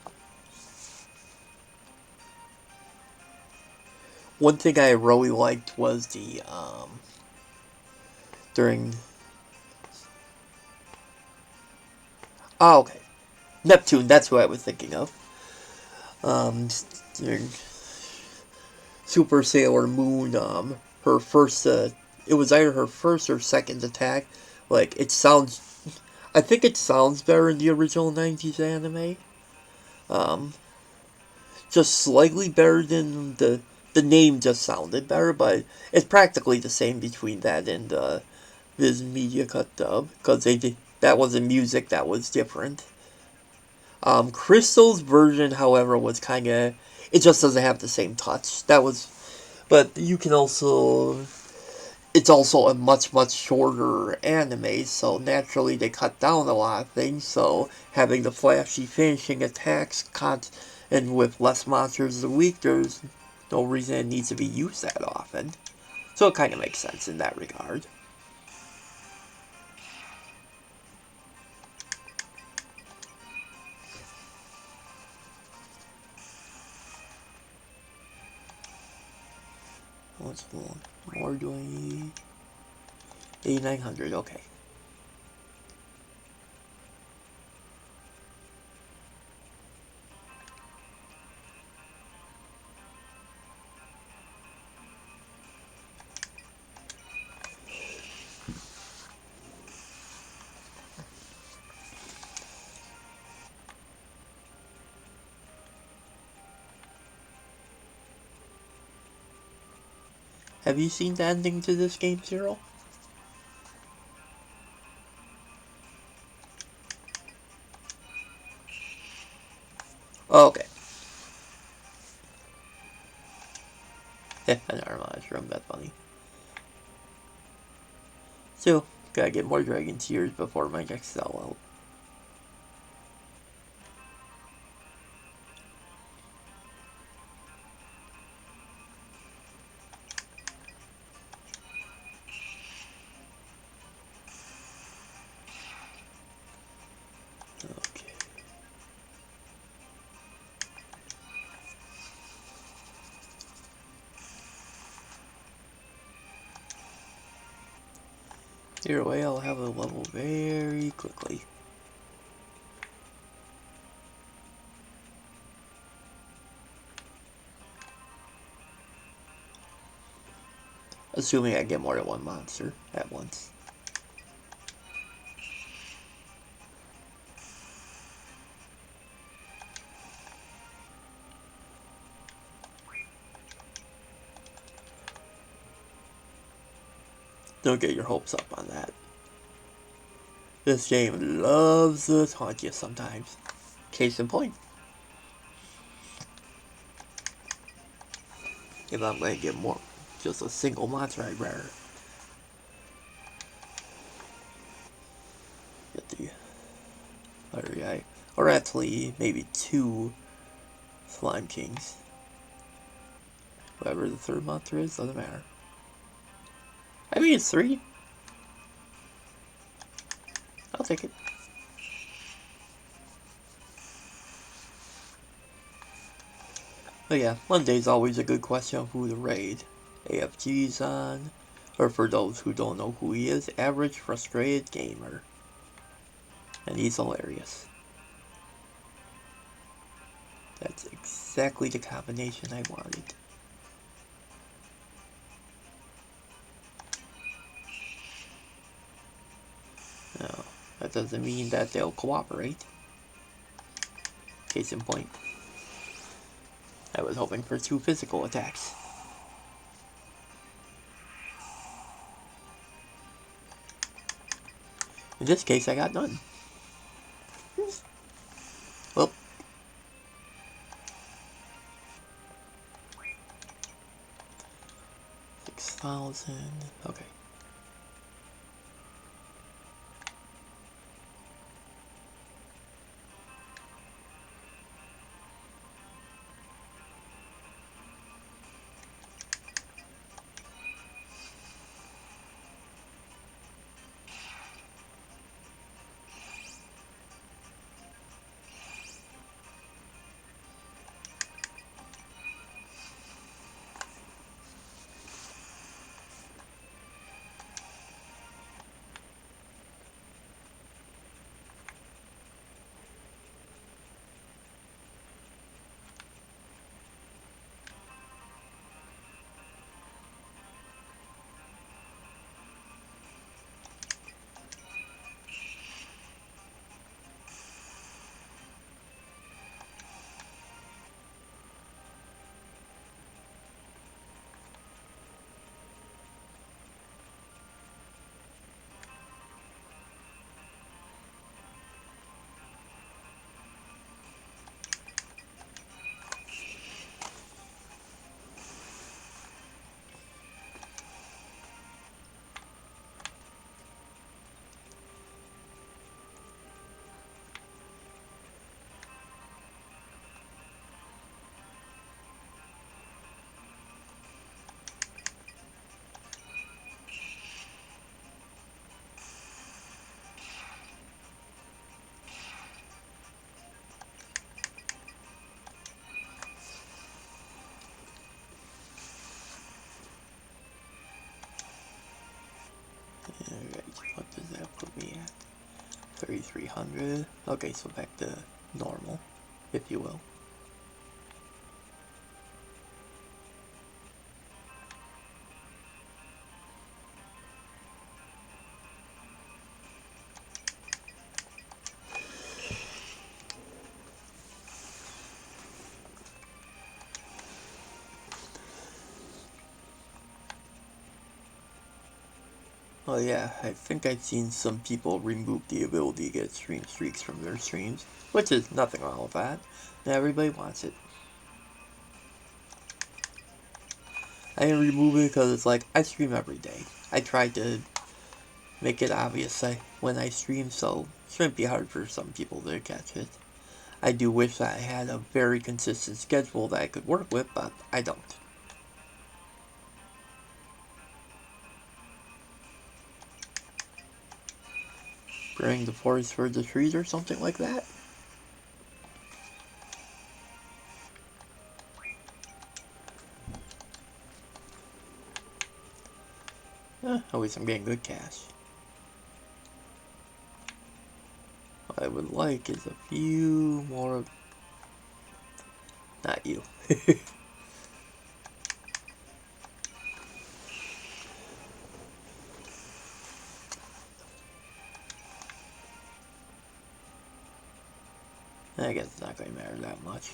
One thing I really liked was the, during... Oh, okay. Neptune, that's who I was thinking of. During Super Sailor Moon, her first, it was either her first or second attack. Like, it sounds, I think it sounds better in the original 90s anime. Just slightly better than the name just sounded better, but it's practically the same between that and Viz Media Cut dub, because that wasn't music, that was different. Crystal's version, however, was kind of, it just doesn't have the same touch. That was, but you can also, it's also a much, much shorter anime, so naturally they cut down a lot of things, so having the flashy finishing attacks and with less monsters a week, there's no reason it needs to be used that often. So it kind of makes sense in that regard. What's more do I need? 8900, okay. Have you seen the ending to this game, Zero? Oh, okay. Yeah, I never mind. It's from Bad Bunny. So, gotta get more Dragon Tears before my next sell out. Okay. Either way, I'll have a level very quickly. Assuming I get more than one monster at once. Don't get your hopes up on that. This game loves to taunt you sometimes. Case in point. If I'm gonna get more, just a single monster, I'd rather get the other guy. Or actually, maybe two Slime Kings. Whatever the third monster is, doesn't matter. I mean, it's 3. I'll take it. But yeah, Monday's always a good question of who to raid. AFG's on, or for those who don't know who he is, Average Frustrated Gamer. And he's hilarious. That's exactly the combination I wanted. No, that doesn't mean that they'll cooperate. Case in point. I was hoping for 2 physical attacks. In this case, I got none. Well, 6,000. Okay. Alright, what does that put me at? 3,300. Okay, so back to normal, if you will. Oh yeah, I think I've seen some people remove the ability to get stream streaks from their streams, which is nothing wrong with that. Everybody wants it. I didn't remove it because it's like, I stream every day. I tried to make it obvious when I stream, so it shouldn't be hard for some people to catch it. I do wish that I had a very consistent schedule that I could work with, but I don't. Bring the forest for the trees or something like that. At least I'm getting good cash. What I would like is a few more. Not you. I guess it's not going to matter that much.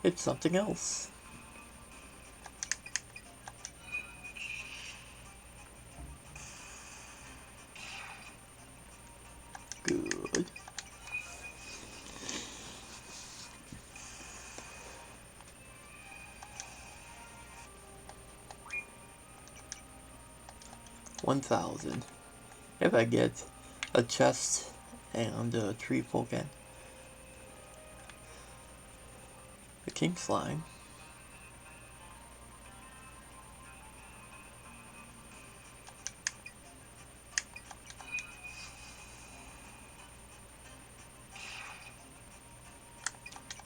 It's something else. Good. $1,000. If I get a chest and a tree token. The king slime.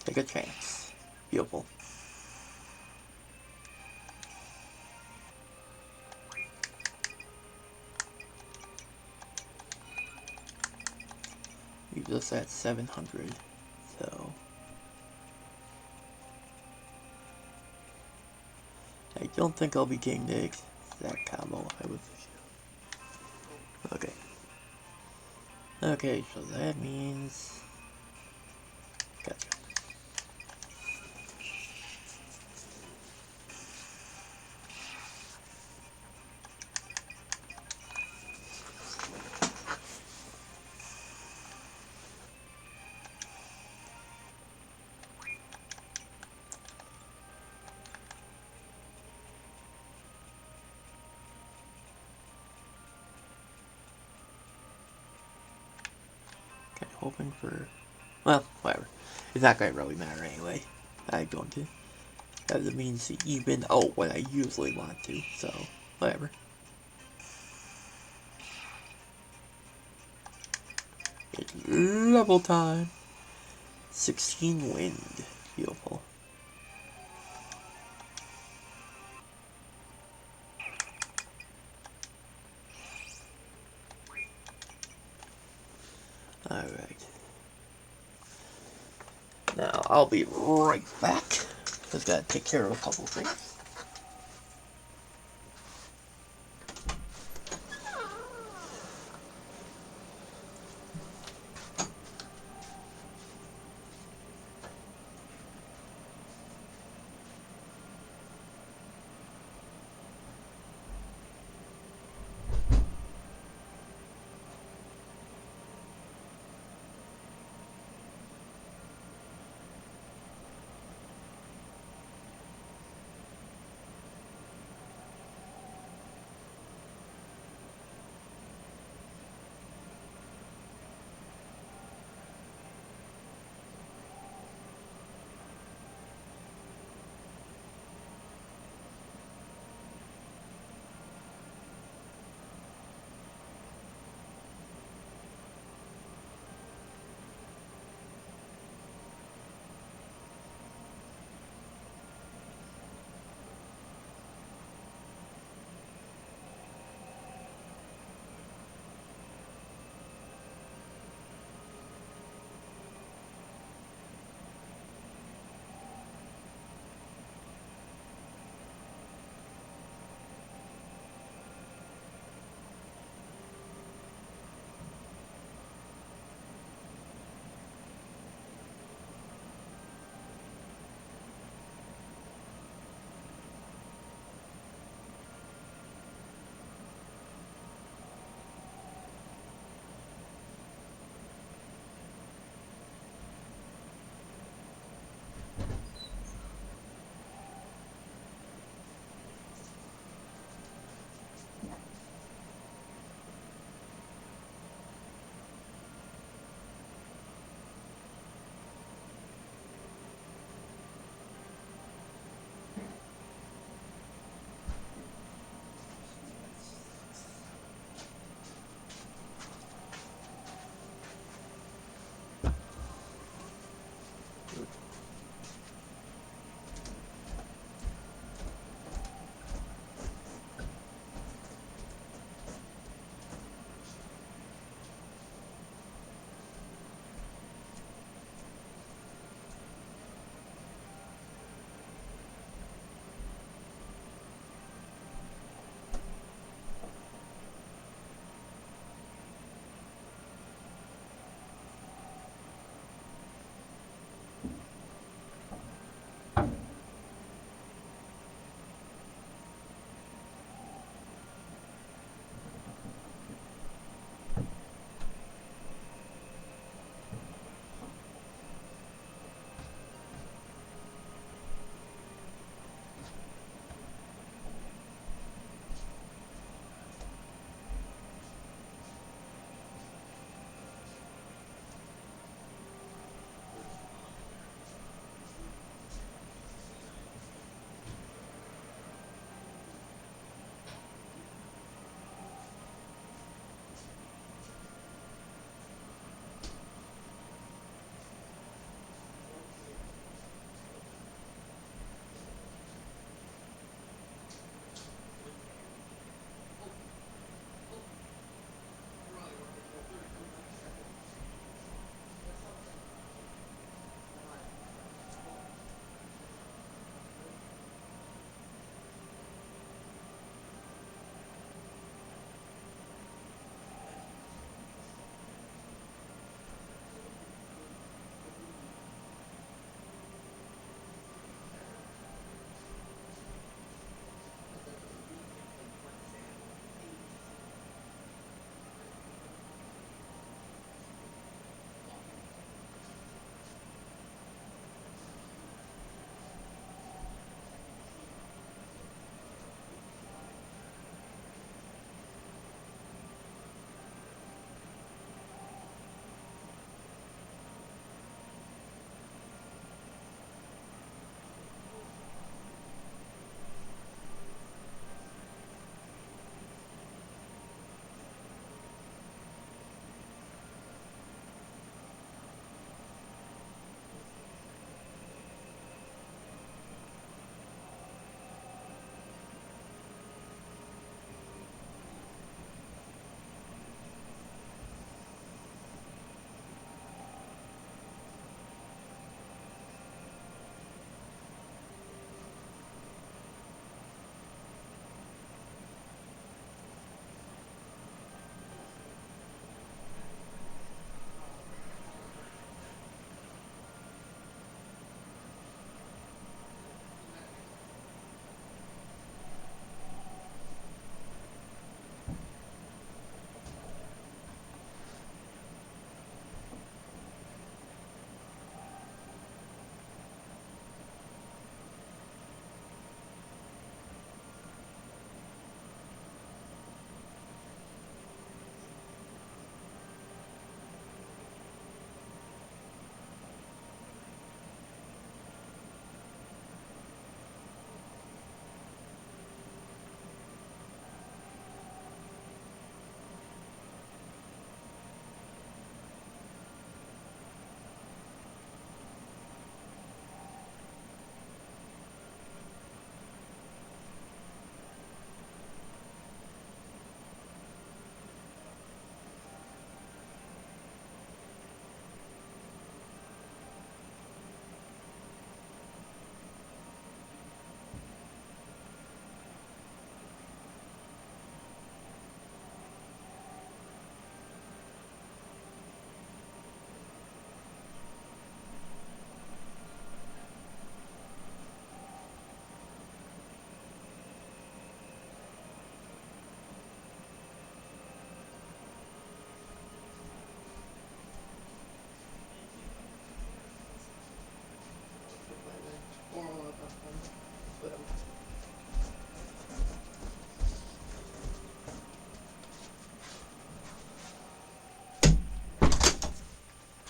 Take a chance. Beautiful. We just at 700. So I don't think I'll be getting the exact combo I was. Okay. Okay, so that means. Gotcha. hoping for... Well, whatever. It's not going to really matter anyway. I'm going to have the means to even out what I usually want to, so whatever. It's level time. 16 wind. Beautiful. Alright. Now, I'll be right back. Just gotta take care of a couple things.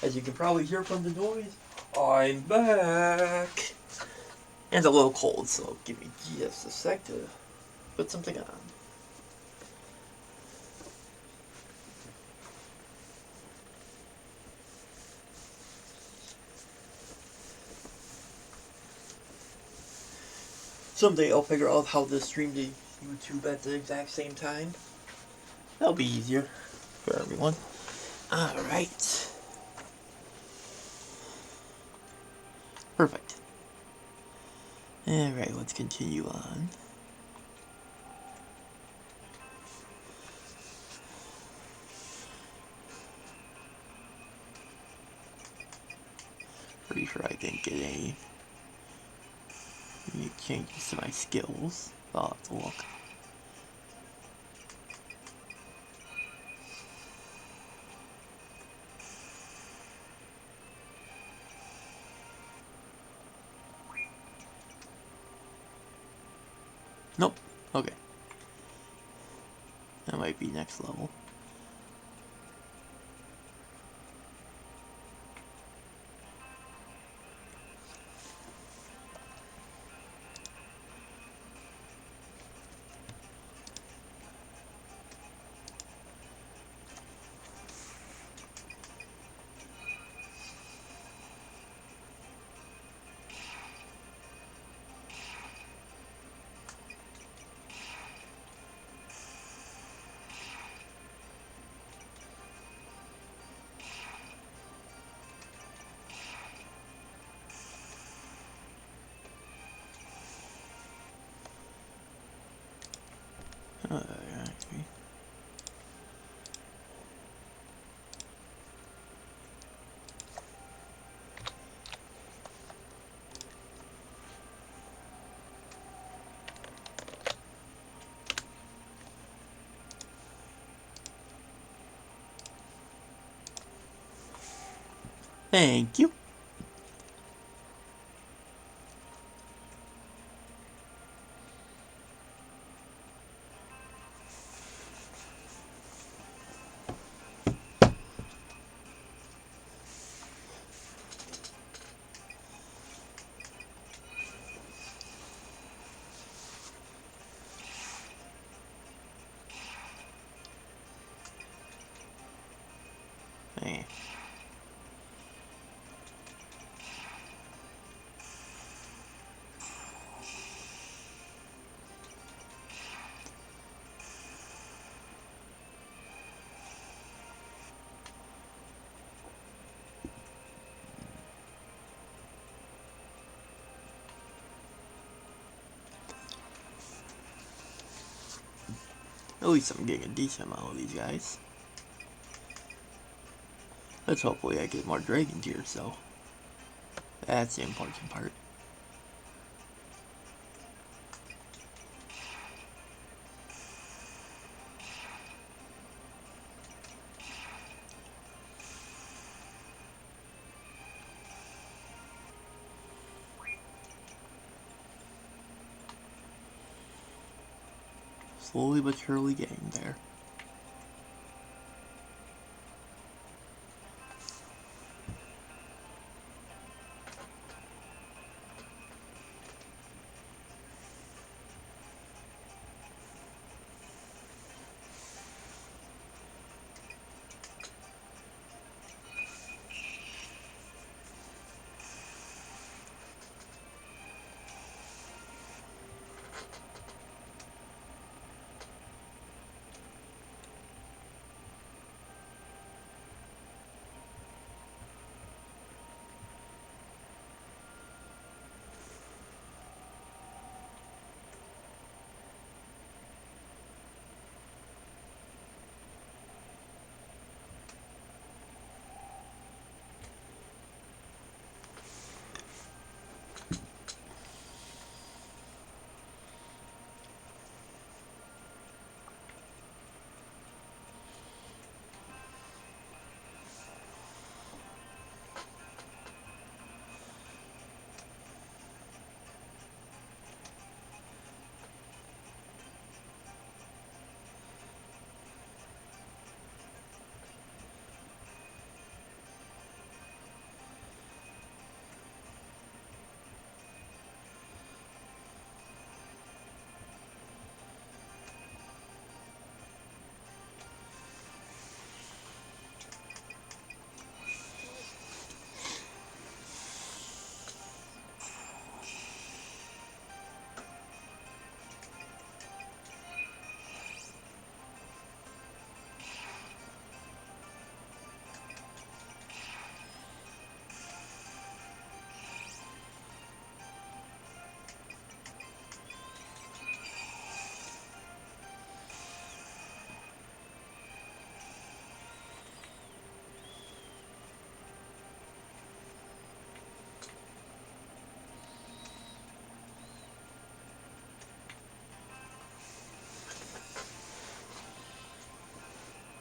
As you can probably hear from the noise, I'm back! And a little cold, so give me just a sec to put something on. Someday I'll figure out how to stream to YouTube at the exact same time. That'll be easier for everyone. Alright. Perfect. Alright, let's continue on. Pretty sure I didn't get any changes to my skills. I'll have to look. Nope. Okay. That might be next level. Thank you. Hey. At least I'm getting a decent amount of these guys. Let's hopefully I get more dragon tears though. That's the important part. Slowly but surely getting there.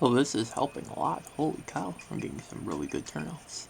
Well, this is helping a lot. Holy cow, I'm getting some really good turnouts.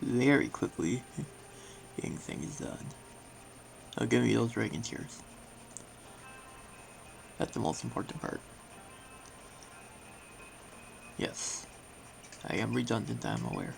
Very quickly getting things done. Oh, give me those dragon tears. That's the most important part. Yes, I am redundant, I'm aware.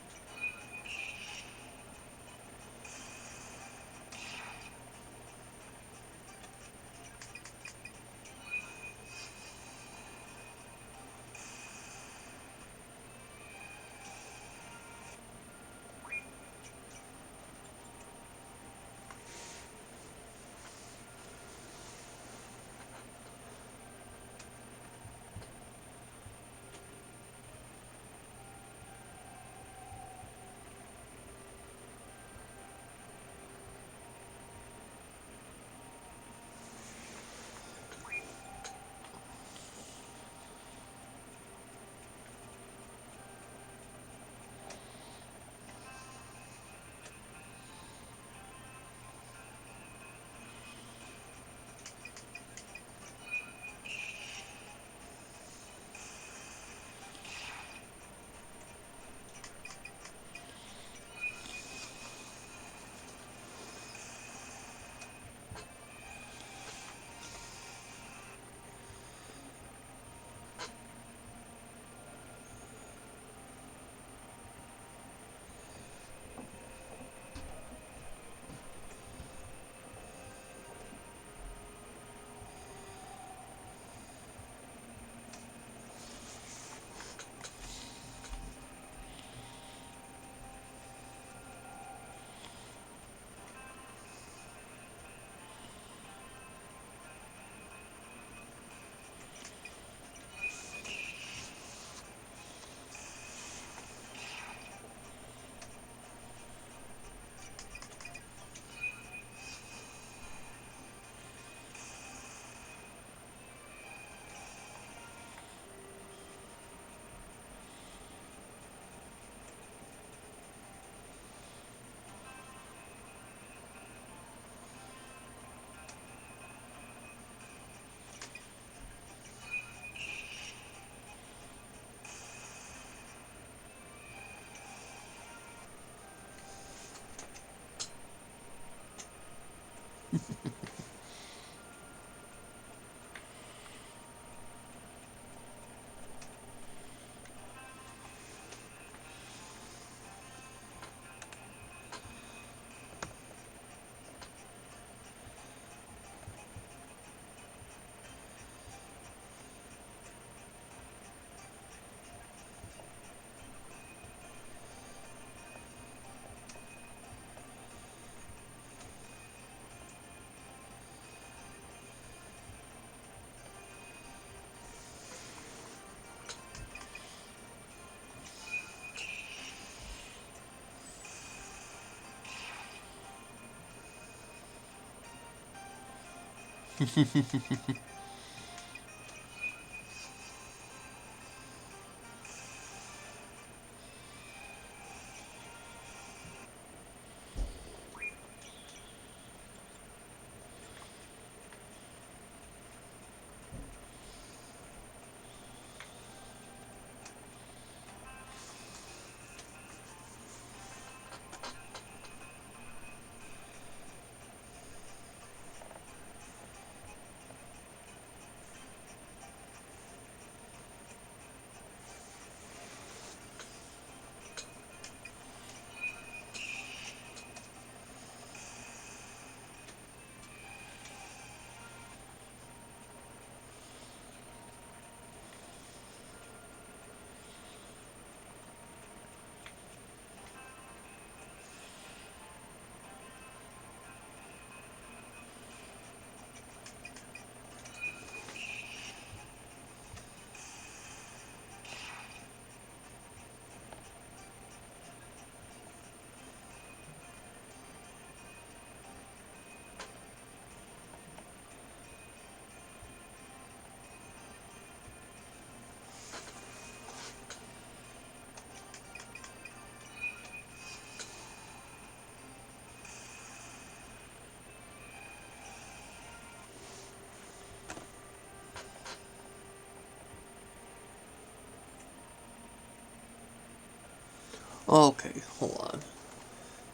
Okay, hold on.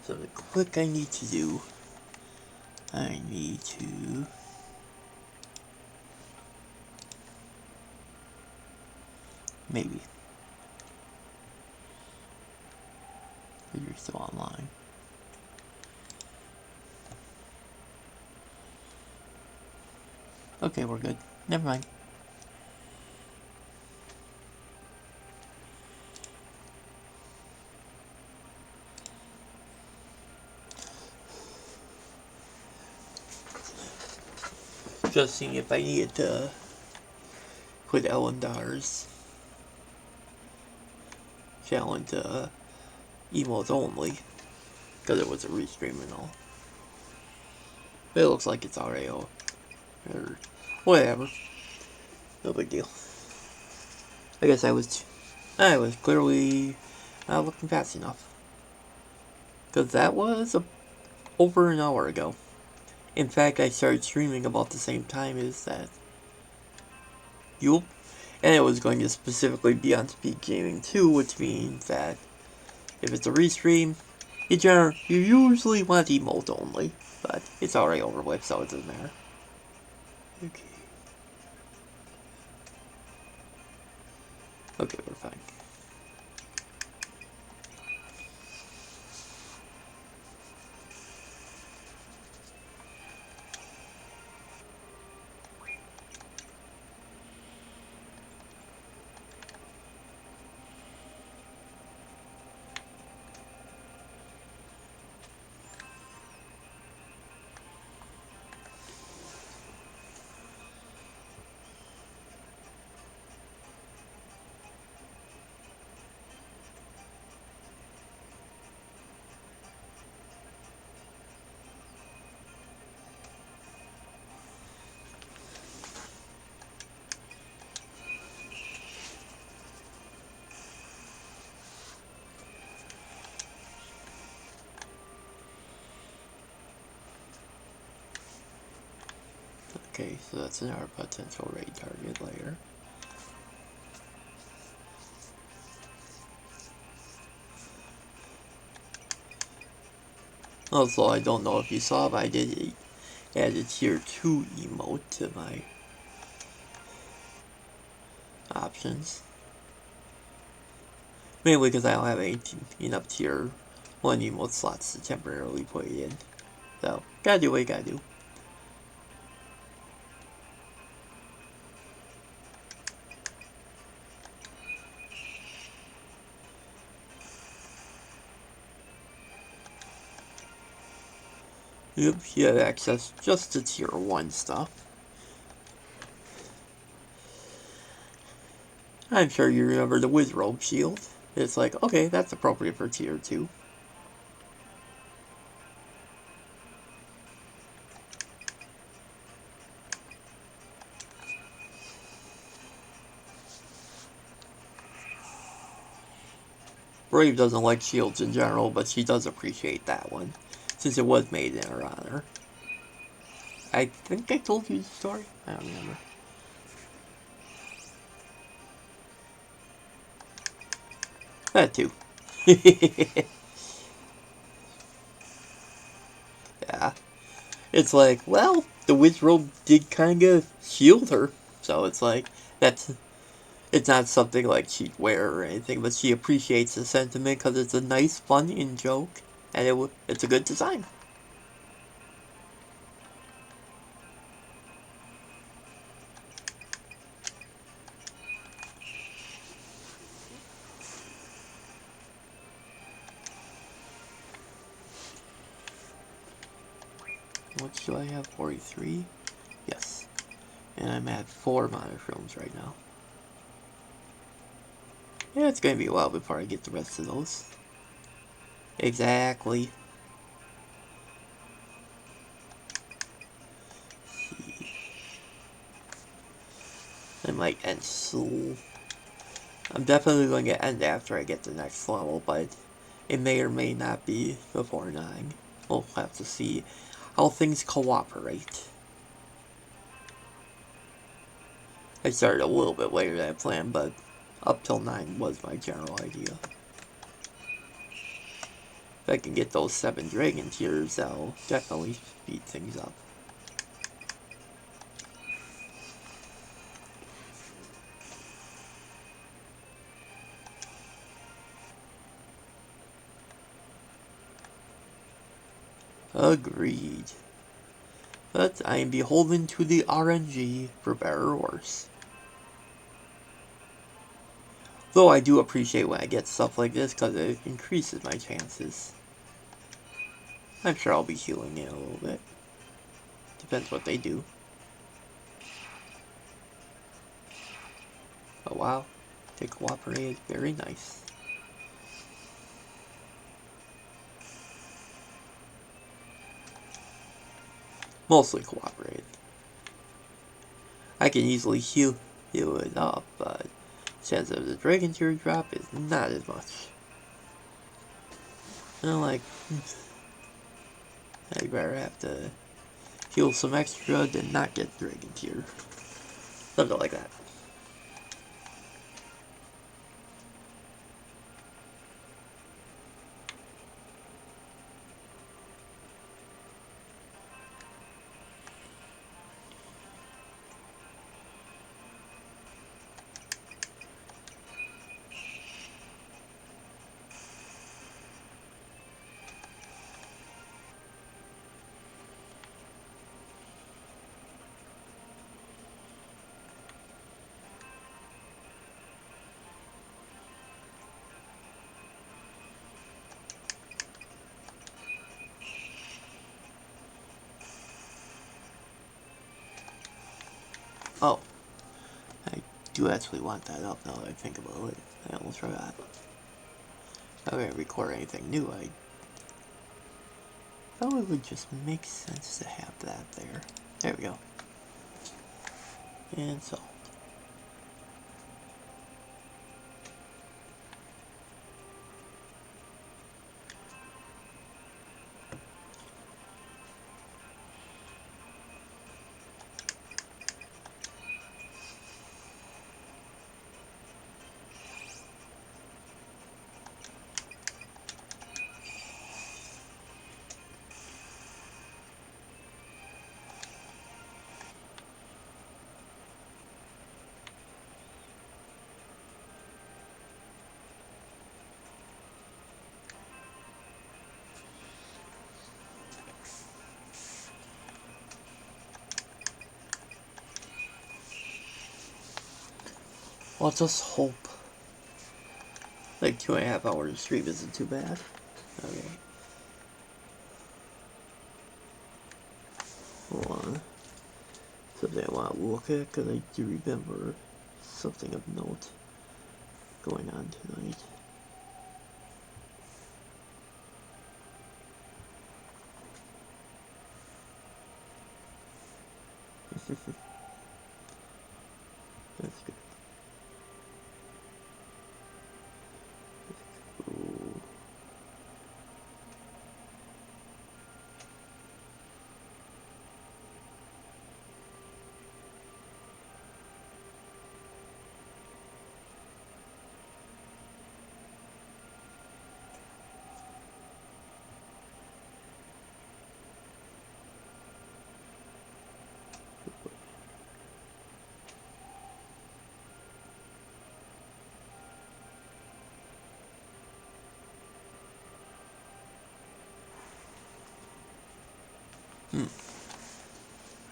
So the quick I need to do, I need to... Maybe. You're still online. Okay, we're good. Never mind. Just seeing if I needed to put Elendar's challenge emotes only, because it was a restream and all. But it looks like it's already over. Or whatever. No big deal. I guess I was clearly not looking fast enough. Because that was over an hour ago. In fact, I started streaming about the same time as that. And it was going to specifically be on Speed Gaming 2, which means that if it's a restream, you usually want emote only. But it's already over with, so it doesn't matter. Okay. Okay, we're fine. Okay, so that's our potential raid target layer. Also, I don't know if you saw, but I did add a tier 2 emote to my options. Mainly because I don't have enough tier 1 emote slots to temporarily put it in. So, gotta do what you gotta do. Yep, you have access just to tier 1 stuff. I'm sure you remember the Wizrobe shield. It's like, okay, that's appropriate for tier 2. Brave doesn't like shields in general, but she does appreciate that one, since it was made in her honor. I think I told you the story? I don't remember. That too. Yeah. It's like, well, the Wizrobe did kind of shield her, so it's like, it's not something like she'd wear or anything, but she appreciates the sentiment because it's a nice, fun in-joke, and it's a good design. What do I have? 43? Yes. And I'm at 4 monochrome right now. Yeah, it's gonna be a while before I get the rest of those. Exactly. I might end soon. I'm definitely going to end after I get the next level, but it may or may not be before 9. We'll have to see how things cooperate. I started a little bit later than I planned, but up till 9 was my general idea. I can get those 7 dragon tears, that'll definitely speed things up. Agreed. But I am beholden to the RNG, for better or worse. Though I do appreciate when I get stuff like this, because it increases my chances. I'm sure I'll be healing it a little bit. Depends what they do. Oh wow, they cooperated very nice. Mostly cooperated. I can easily heal it up, but chance of the dragon tear drop is not as much. And like, I'd rather have to heal some extra than not get dragon tear. Something like that. Oh, I do actually want that up now that I think about it. I almost forgot. If I'm going to record anything new, I thought it would just make sense to have that there. There we go. And salt. Let's just hope. Like 2.5 hours of stream isn't too bad. Okay. Hold on. Something I want to look at, because I do remember something of note going on tonight. That's good. Ooh.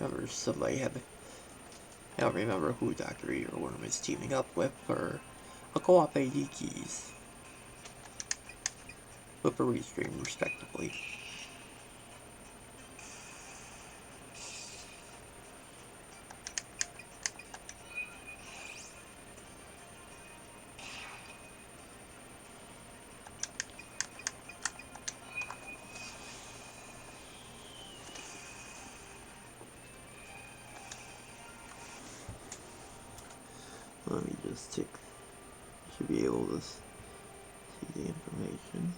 Remember somebody had. I don't remember who Dr. Earworm is teaming up with for a co-op AD keys. With a restream, respectively. Let me just check. Should be able to see the information.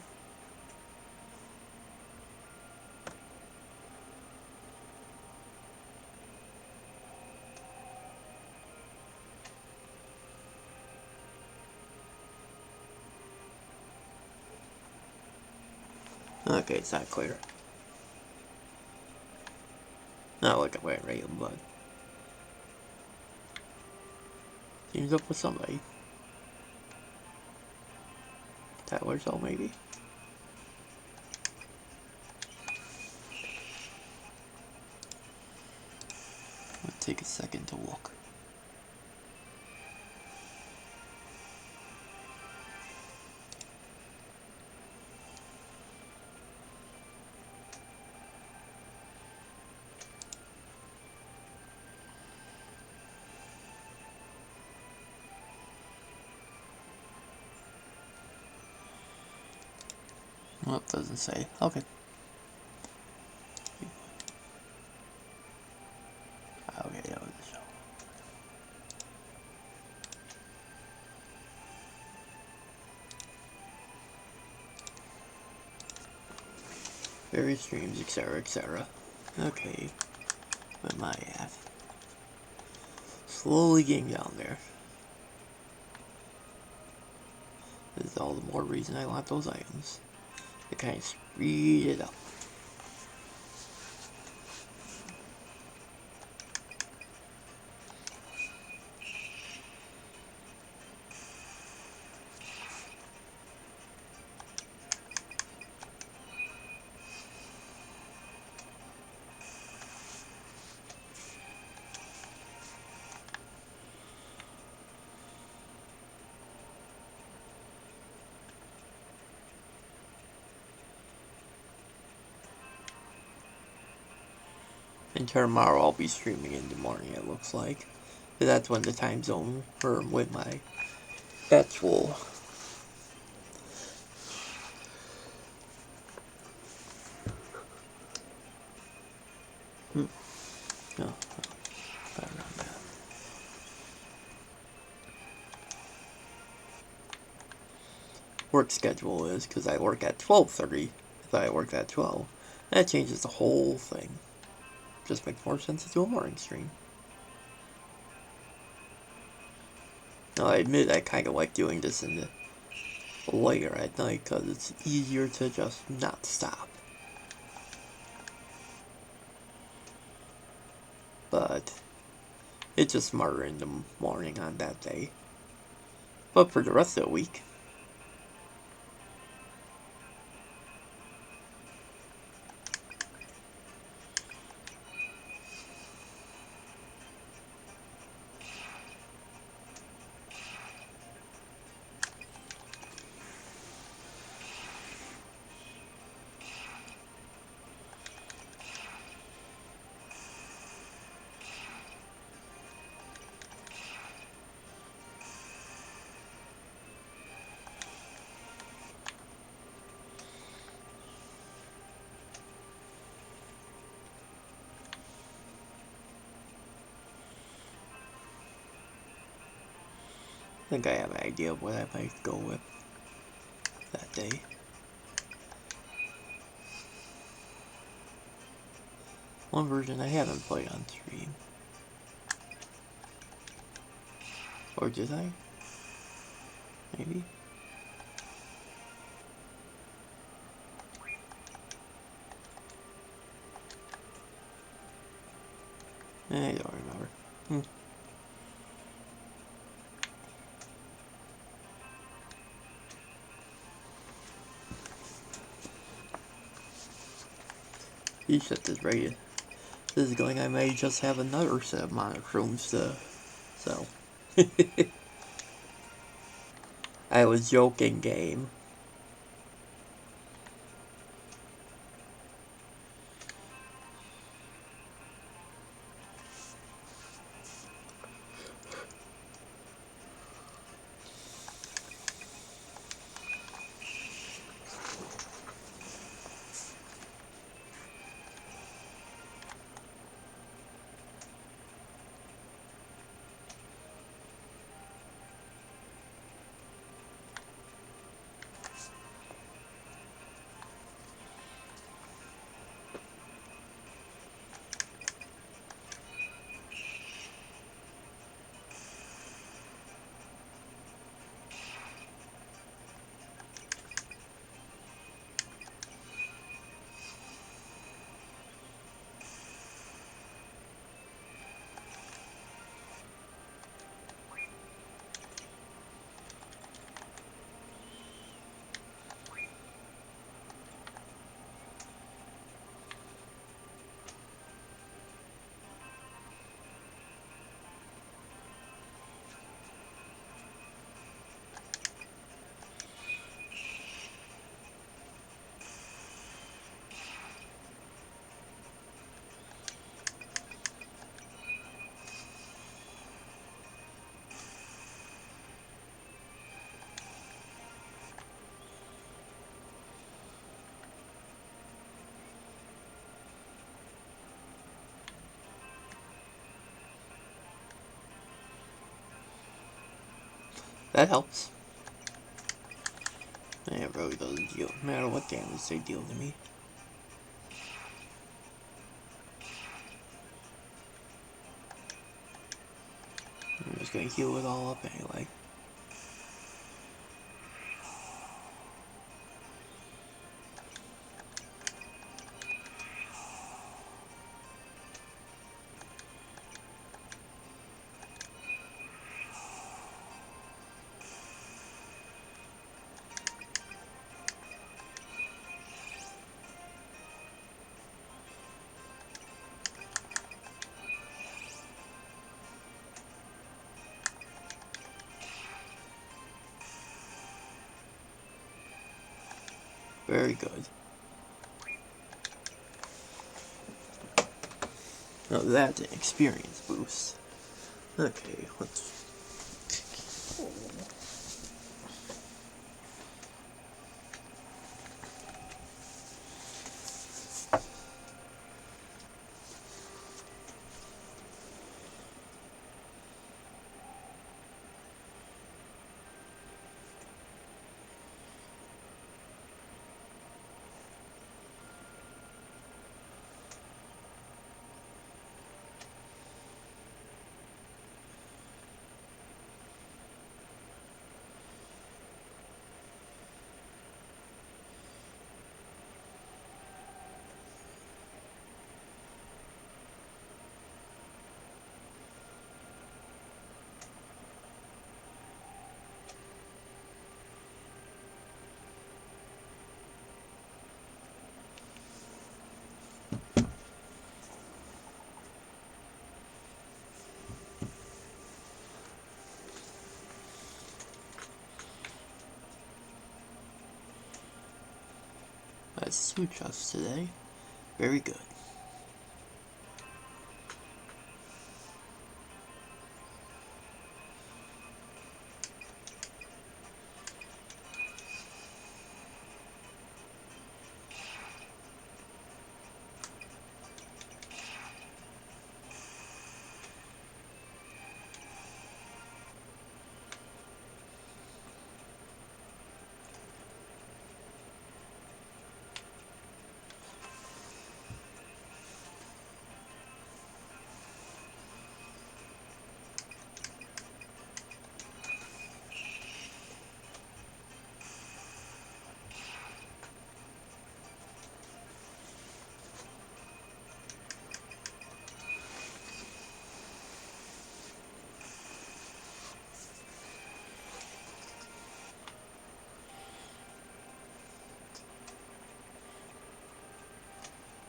Okay, it's not clear. Not like a wet rail, but seems up with somebody. Tyler's all maybe. Let's take a second to look. Well, it doesn't say. Okay. Okay, that was the show. Various streams, etc., etc. Okay. What am I at? Slowly getting down there. This is all the more reason I want those items. To kind of speed it up. And tomorrow I'll be streaming in the morning, it looks like. But that's when the time zone for when my bets will. No, I don't know that. Work schedule is because I work at 12:30. If I work at 12, that changes the whole thing. Just makes more sense to do a morning stream. Now I admit I kind of like doing this in the later at night because it's easier to just not stop. But it's just smarter in the morning on that day. But for the rest of the week, I think I have an idea of what I might go with that day. One version I haven't played on stream. Or did I? Maybe? I don't remember. You set this right. This is going, I may just have another set of monochrome to sell. I was joking, game. That helps. It really doesn't deal, no matter what damage they deal to me. I'm just gonna heal it all up anyway. Very good. Now that's an experience boost. Okay, let's... Let's switch us today. Very good.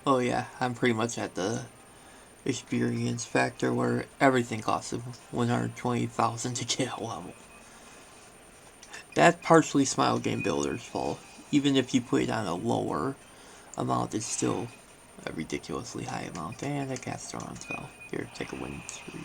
Oh yeah, I'm pretty much at the experience factor where everything costs 120,000 to get a level. That's partially Smile Game Builder's fault. Even if you put it on a lower amount, it's still a ridiculously high amount. And I cast on spell. Here, take a win 3.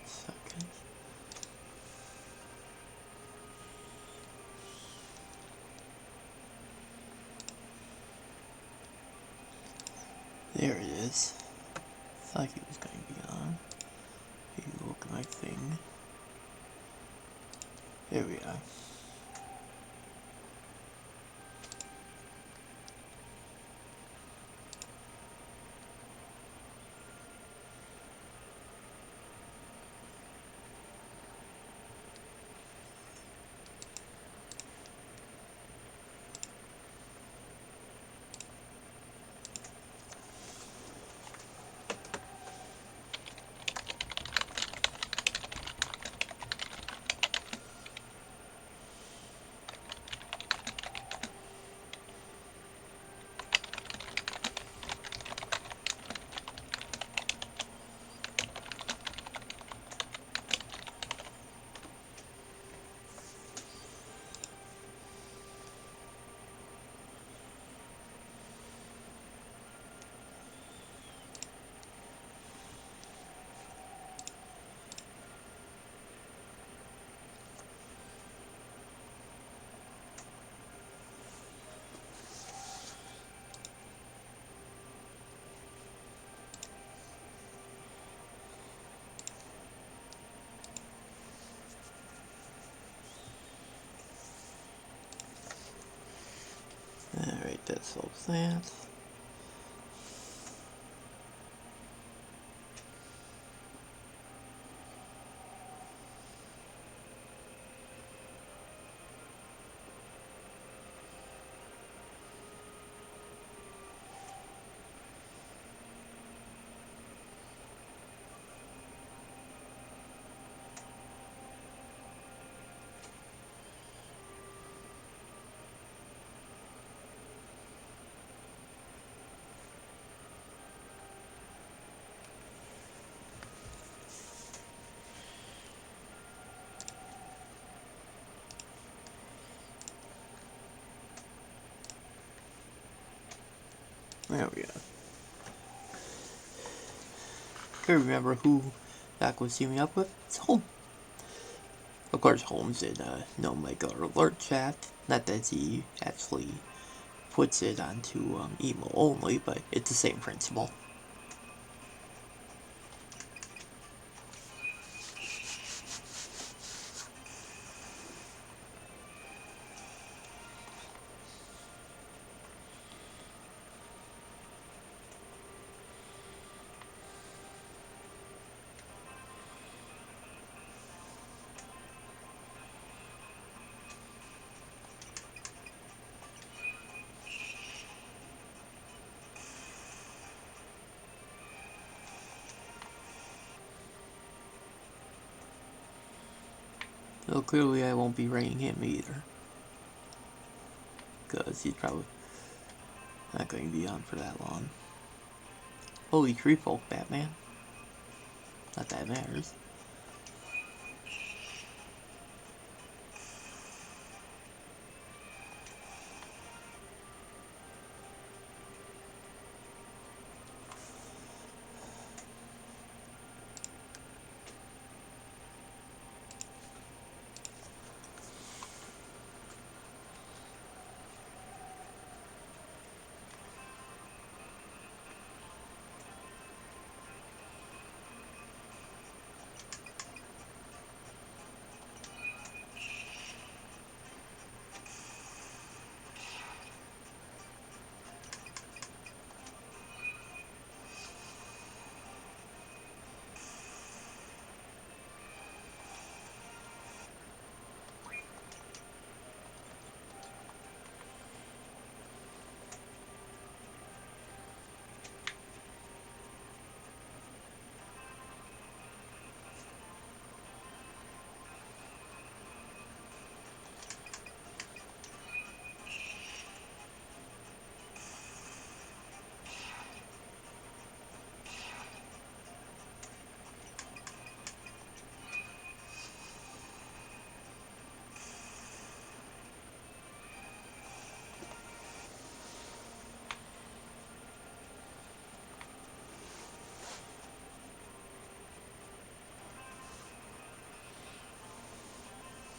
Second. There it is. Thought he was going to be on. Take a look at my thing. There we are. Just close that. There we go. Can't remember who that was teaming up with. It's Holmes. Of course, Holmes did no Mega Alert Chat. Not that he actually puts it onto emo only, but it's the same principle. So clearly I won't be raiding him either. Because he's probably not going to be on for that long. Holy tree folk, Batman. Not that it matters.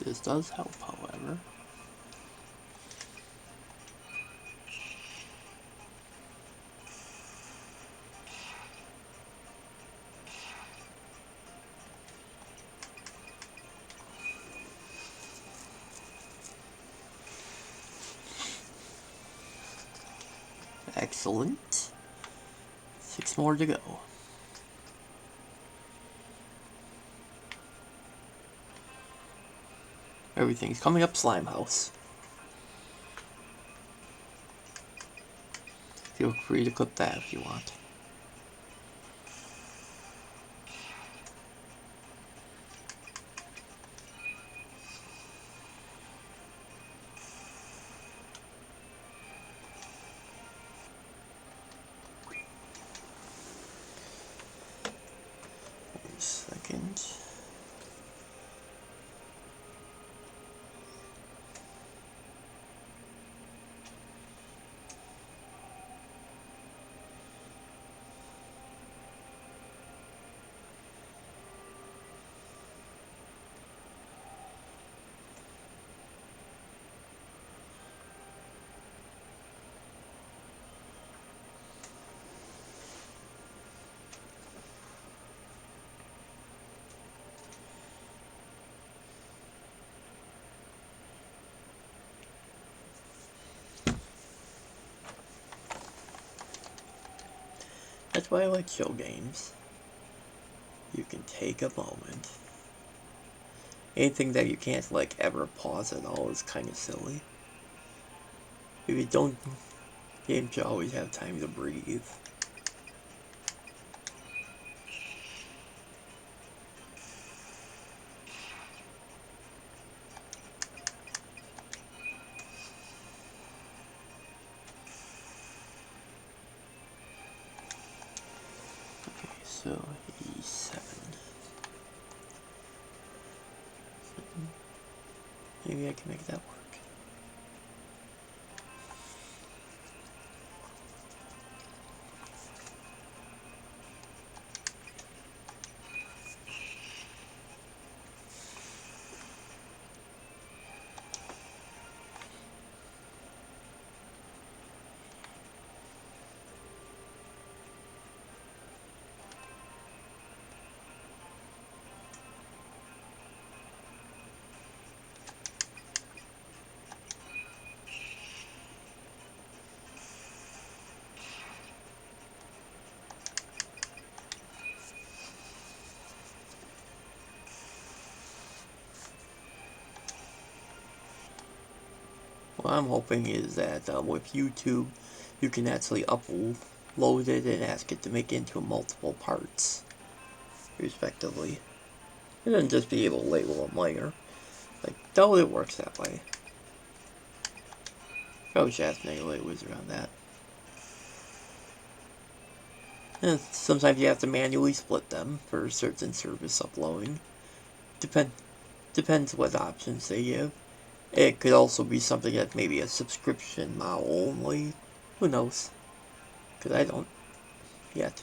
This does help, however. Excellent. 6 more to go. Everything's coming up Slime House. Feel free to clip that if you want. Wait a second. That's why I like chill games. You can take a moment. Anything that you can't, like, ever pause at all is kind of silly. If you don't, games should always have time to breathe. Okay, so E7. Maybe I can make that work. What I'm hoping is that with YouTube, you can actually upload it and ask it to make it into multiple parts, respectively. And then just be able to label them later. Like, doubt it works that way. I was asking ways around that. And sometimes you have to manually split them for certain service uploading. Depends what options they give. It could also be something that maybe a subscription model only. Who knows? Because I don't yet.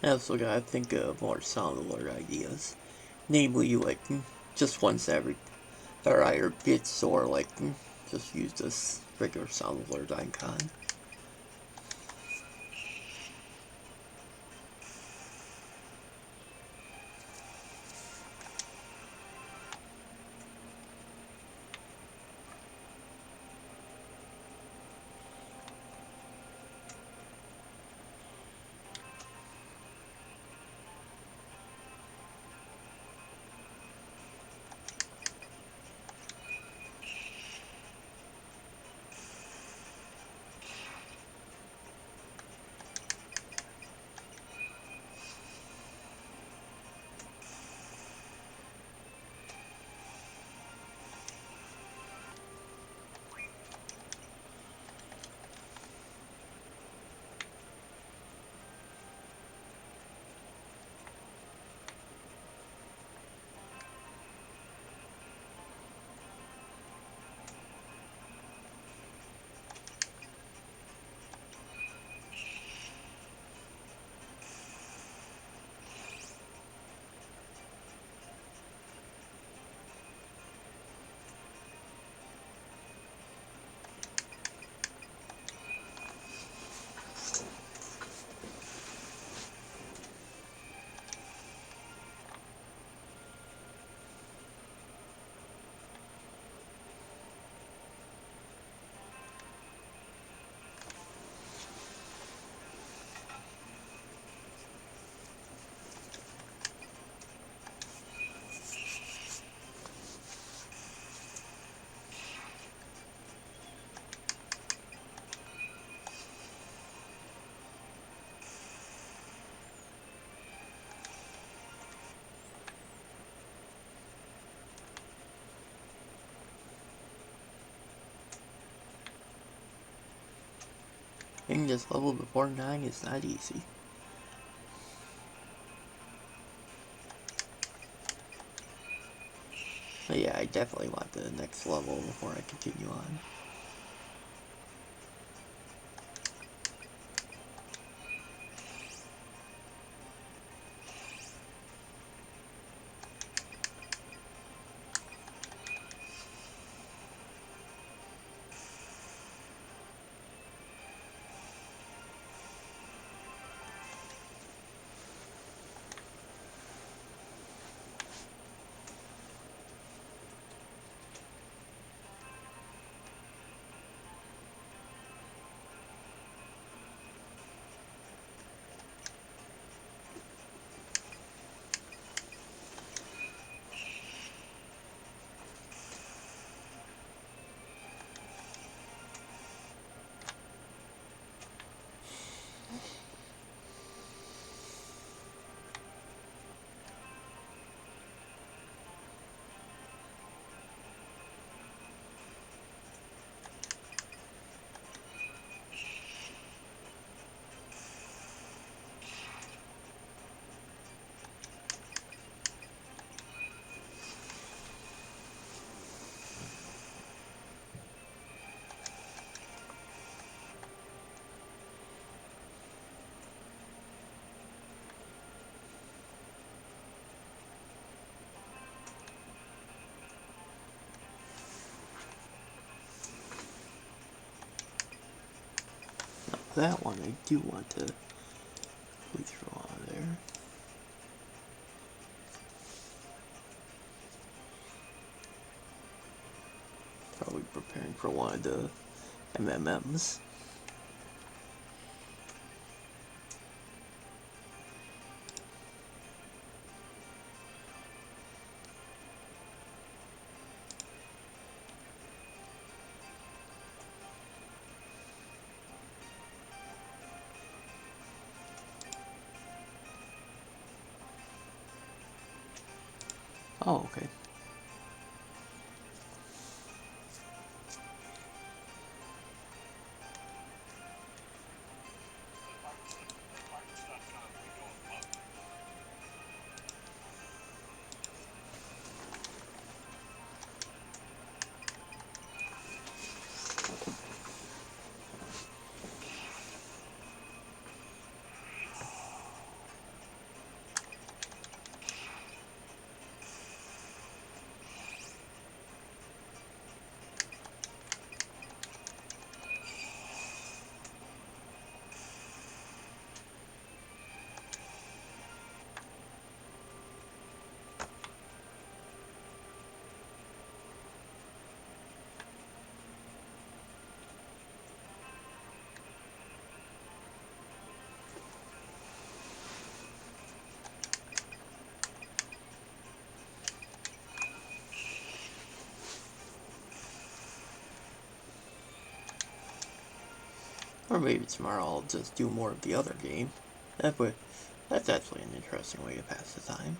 I also gotta think of more sound alert ideas. Namely, like, just ones that are either bits or, like, just use this regular sound alert icon. Hitting this level before 9 is not easy. But yeah, I definitely want the next level before I continue on. That one I do want to quickly throw out of there. Probably preparing for one of the MMMs. Oh, okay. Or maybe tomorrow I'll just do more of the other game. That's actually an interesting way to pass the time.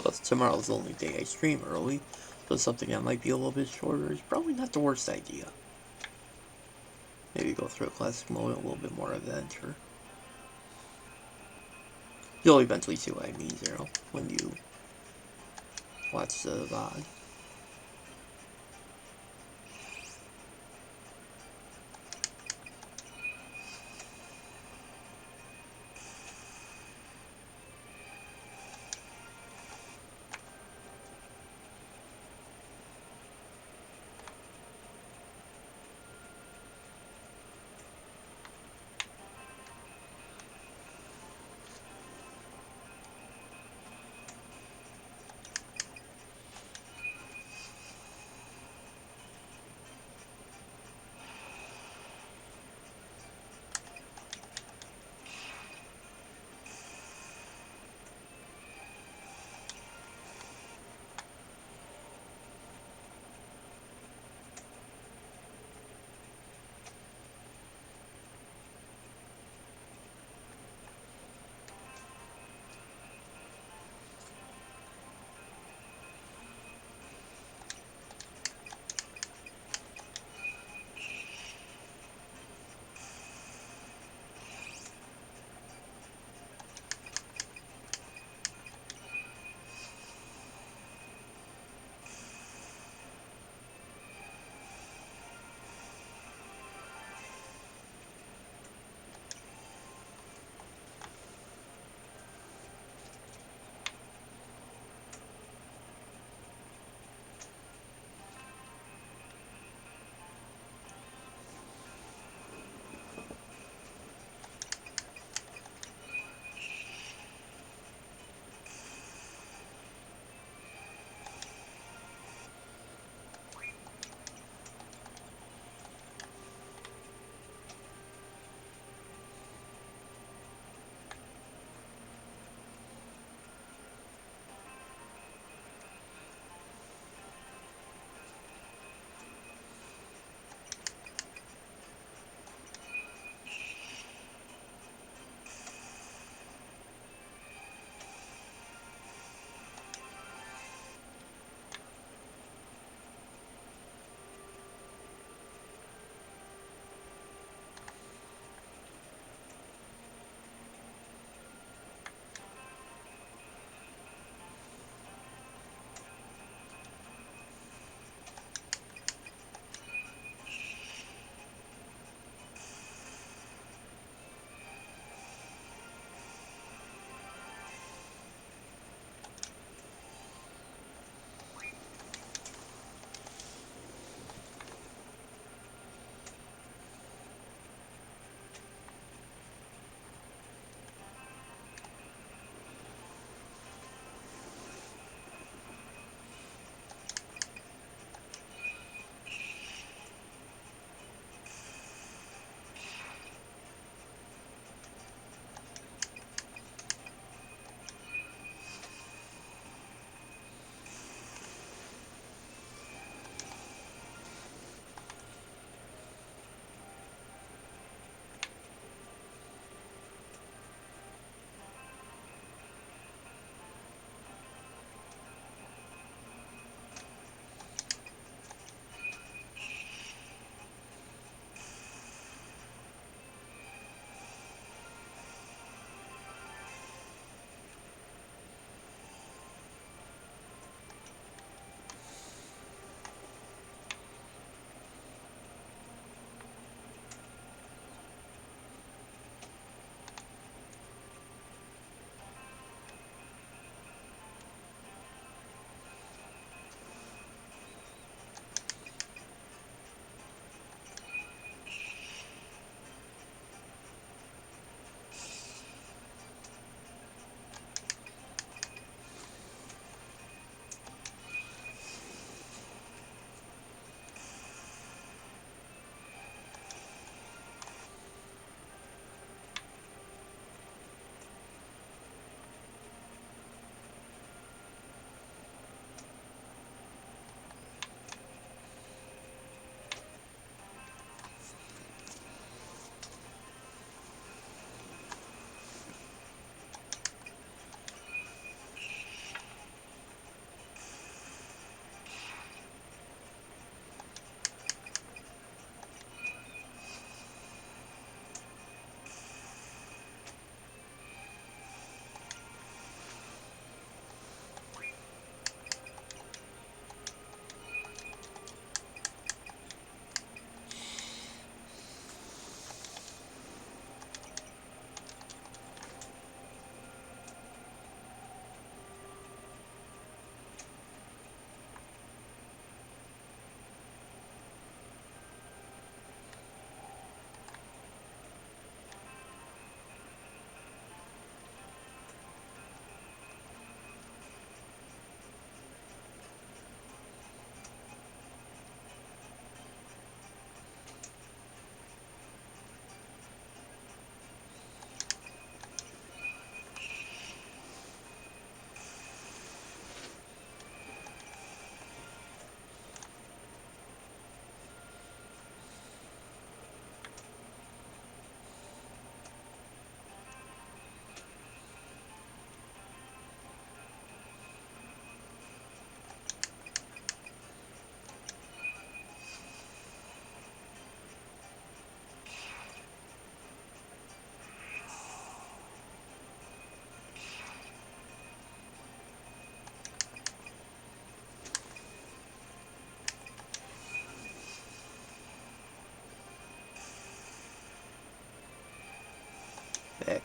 Plus, tomorrow's the only day I stream early, so something that might be a little bit shorter is probably not the worst idea. Maybe go through a classic mode, a little bit more adventure. You'll eventually see what I mean, Zero, when you watch the VOD.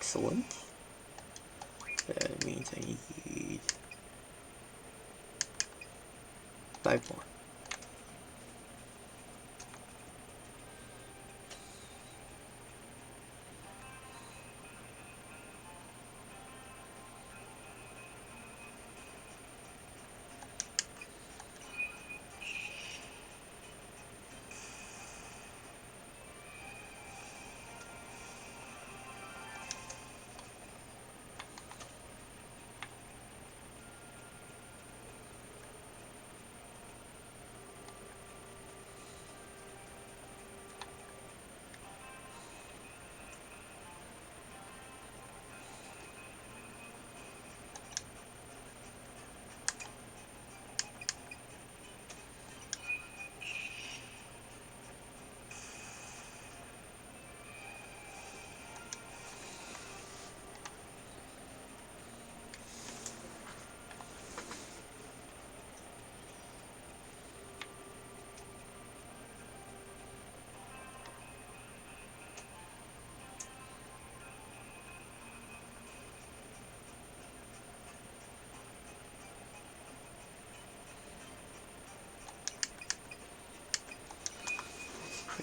Excellent. That means I need 5 more.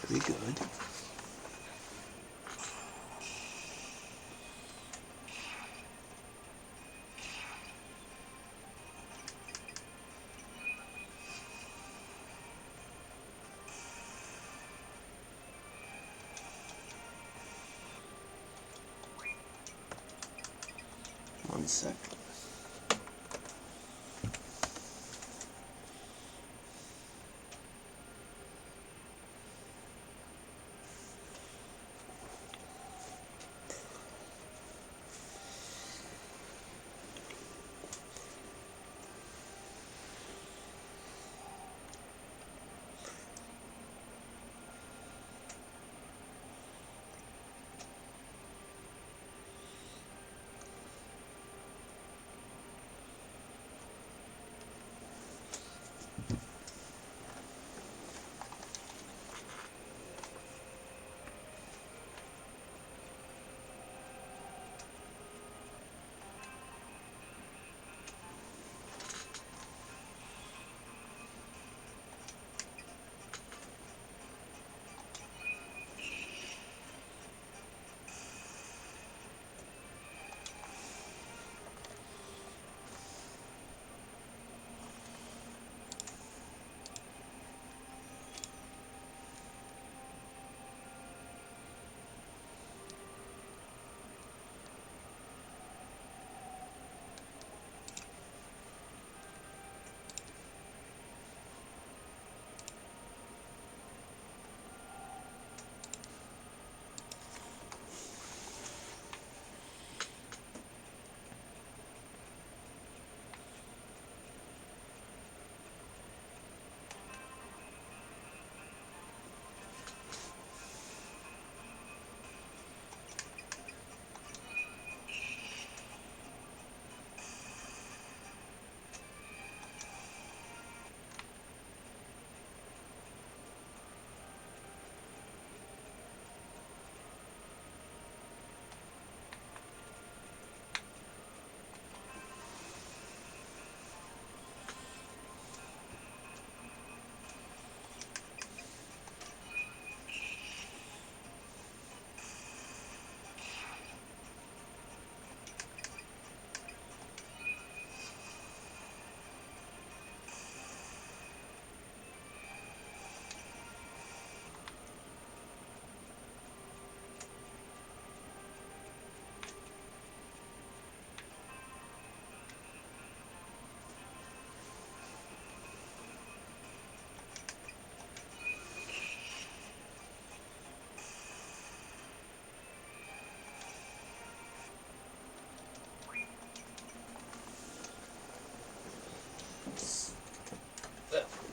Very good. One second.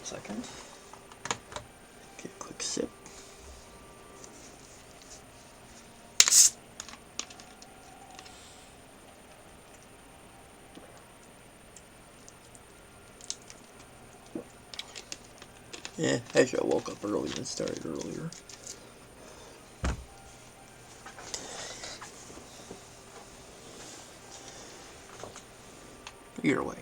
Second. Okay, quick sip. Yeah, actually I woke up early and started earlier. Either way.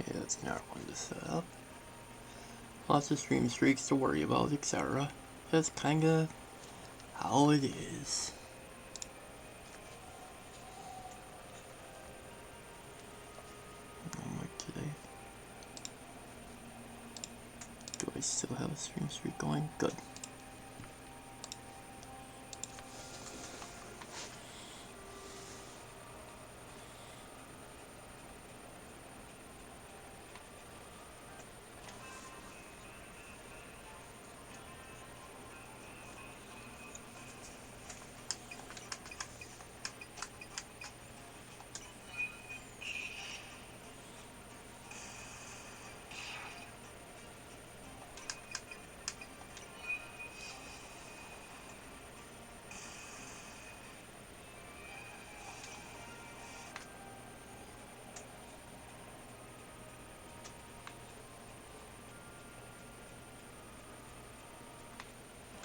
Okay, that's another one to set up. Lots of stream streaks to worry about, etc. That's kinda how it is. Like today. Do I still have a stream streak going? Good.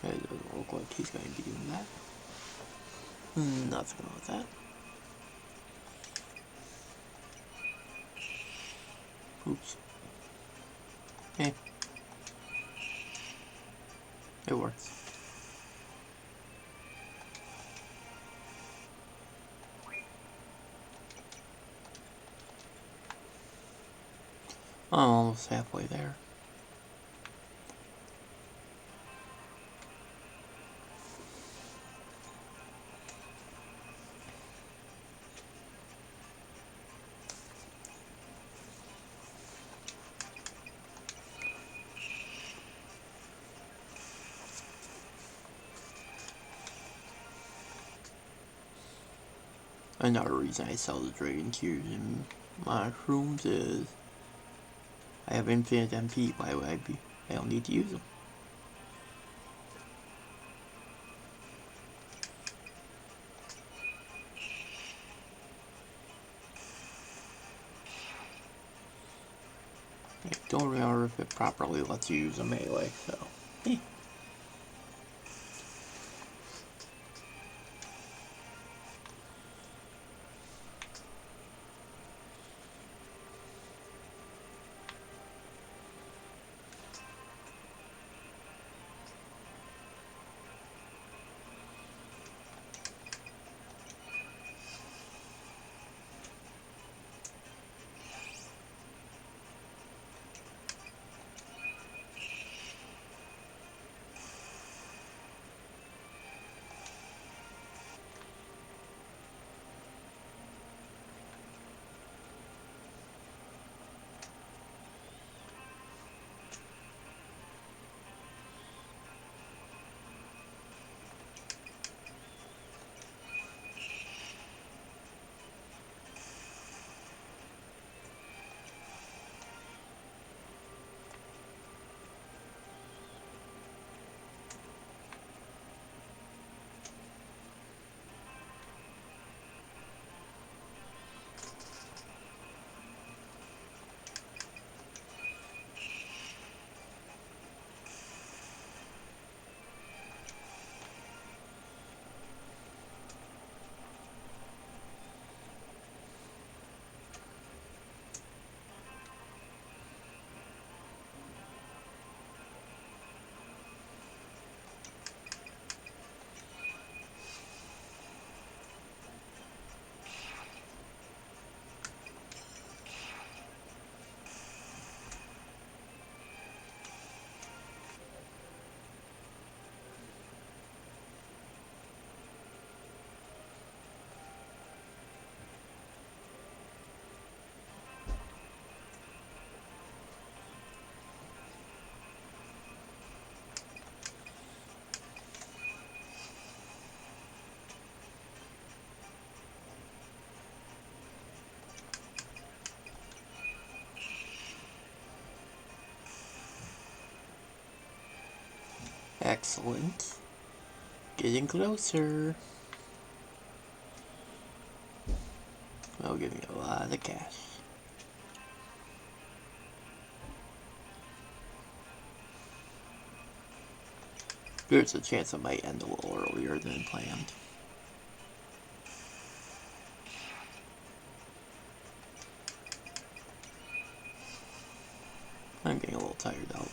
Okay, it doesn't look like he's going to be doing that. Nothing with that. Oops. Okay. It works. I'm almost halfway there. Another reason I sell the dragon cubes and mushrooms is I have infinite MP. Why would I be? I don't need to use them. I don't remember if it properly lets you use a melee, so. Excellent. Getting closer. That'll give me a lot of cash. There's a chance it might end a little earlier than planned. I'm getting a little tired out.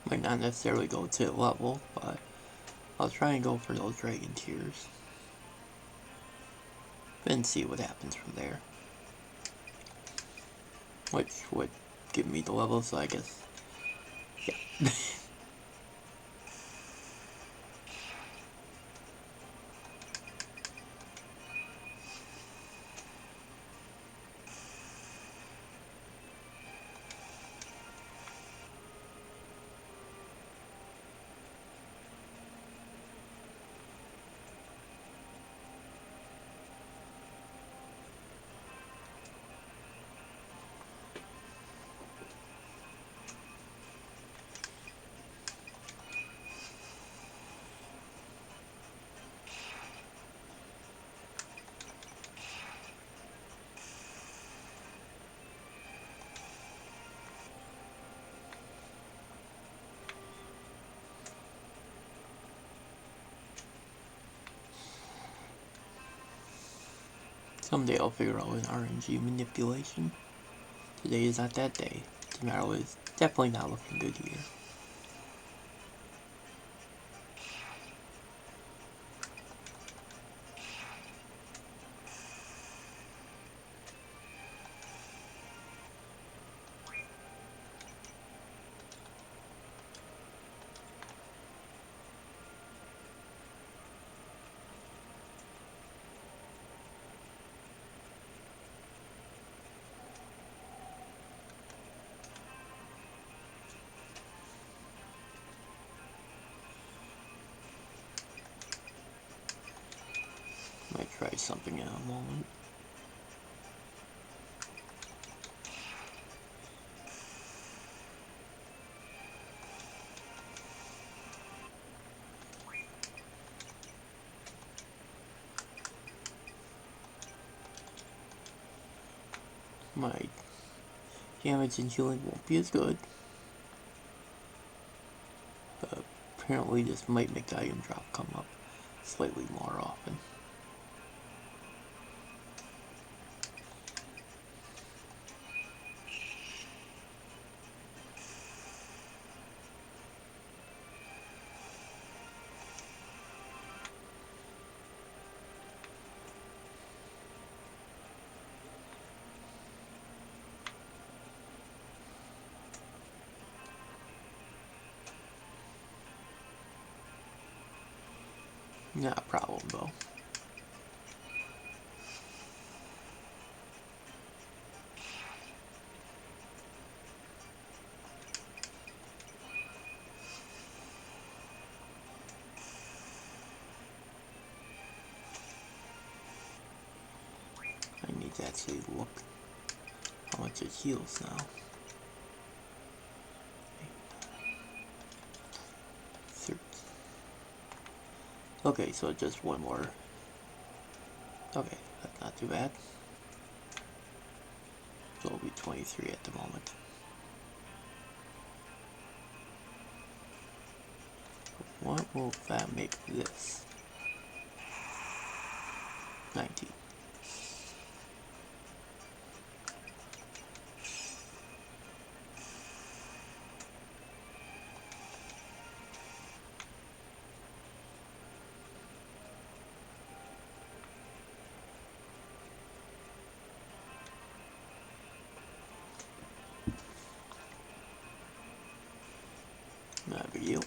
Might not necessarily go to level, but I'll try and go for those dragon tears. Then see what happens from there. Which would give me the level, so I guess, yeah. Someday I'll figure out an RNG manipulation. Today is not that day. Tomorrow is definitely not looking good here. Might try something in a moment. My damage and healing won't be as good. But apparently this might make the item drop come up slightly more often. Not a problem though. I need to actually look how much it heals now. Okay, so just one more. Okay, that's not too bad. So it'll be 23 at the moment. What will that make this? 19. big deal.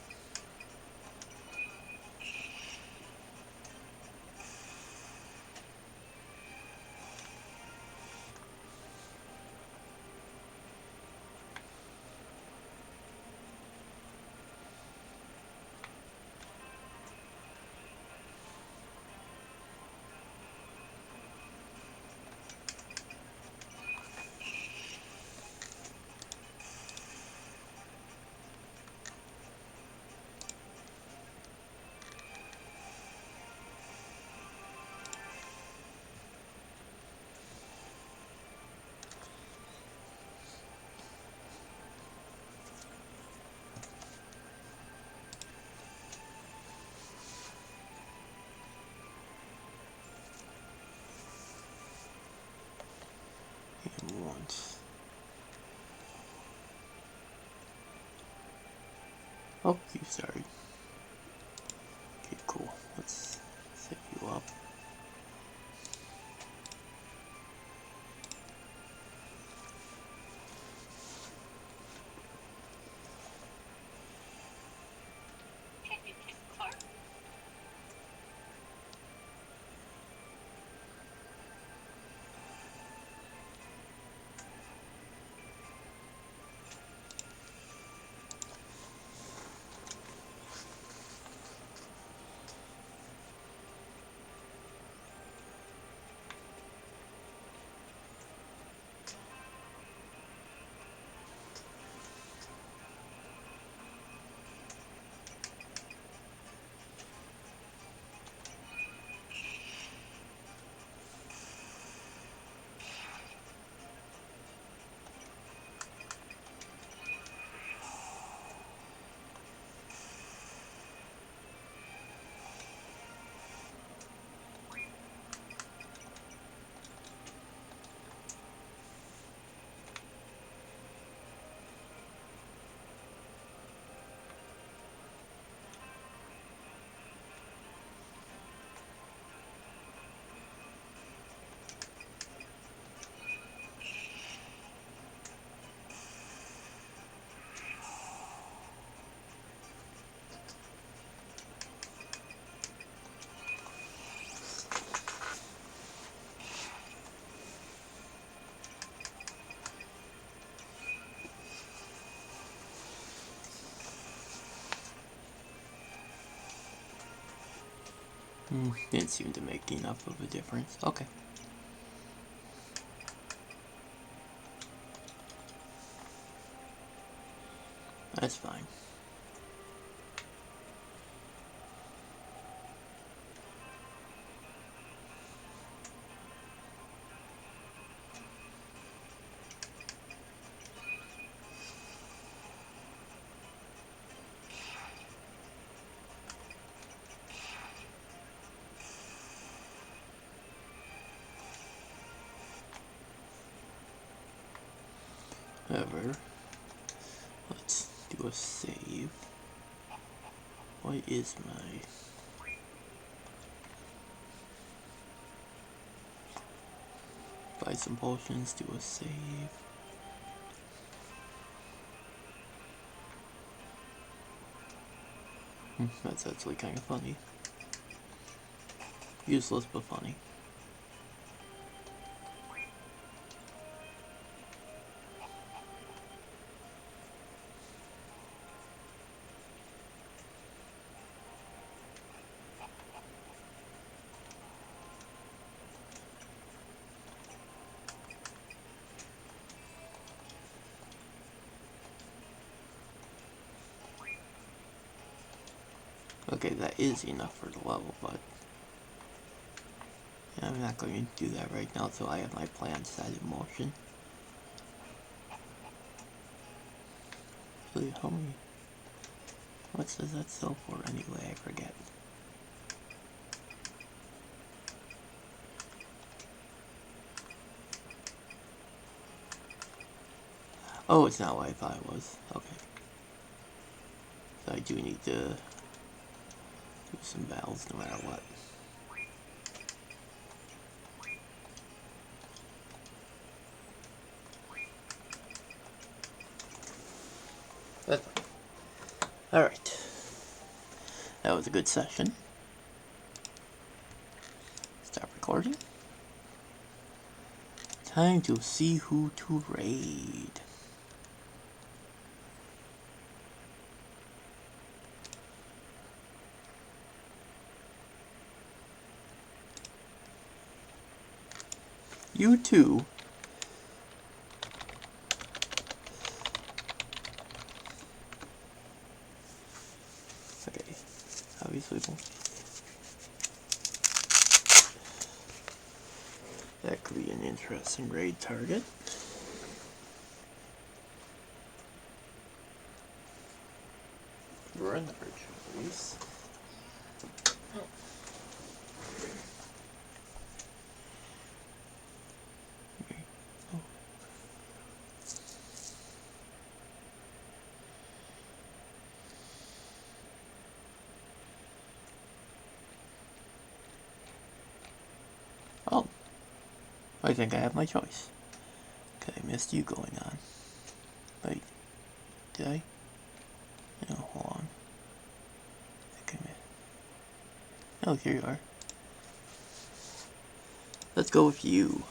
And once. Oh, you started. Okay, cool. Let's set you up. Didn't seem to make enough of a difference. Okay. That's fine. However, let's do a save. What is my... Buy some potions, do a save. That's actually kind of funny. Useless but funny. Okay, that is enough for the level, but I'm not going to do that right now until I have my plan set in motion. So how many... What does that sell for anyway? I forget. Oh, it's not what I thought it was. Okay. So I do need to do some battles no matter what. That's fine. Alright. That was a good session. Stop recording. Time to see who to raid. You too. Okay, obviously that could be an interesting raid target. Run the rituals. Oh, I think I have my choice. Okay, I missed you going on. Wait, did I? No, hold on. I think I missed. Oh, here you are. Let's go with you.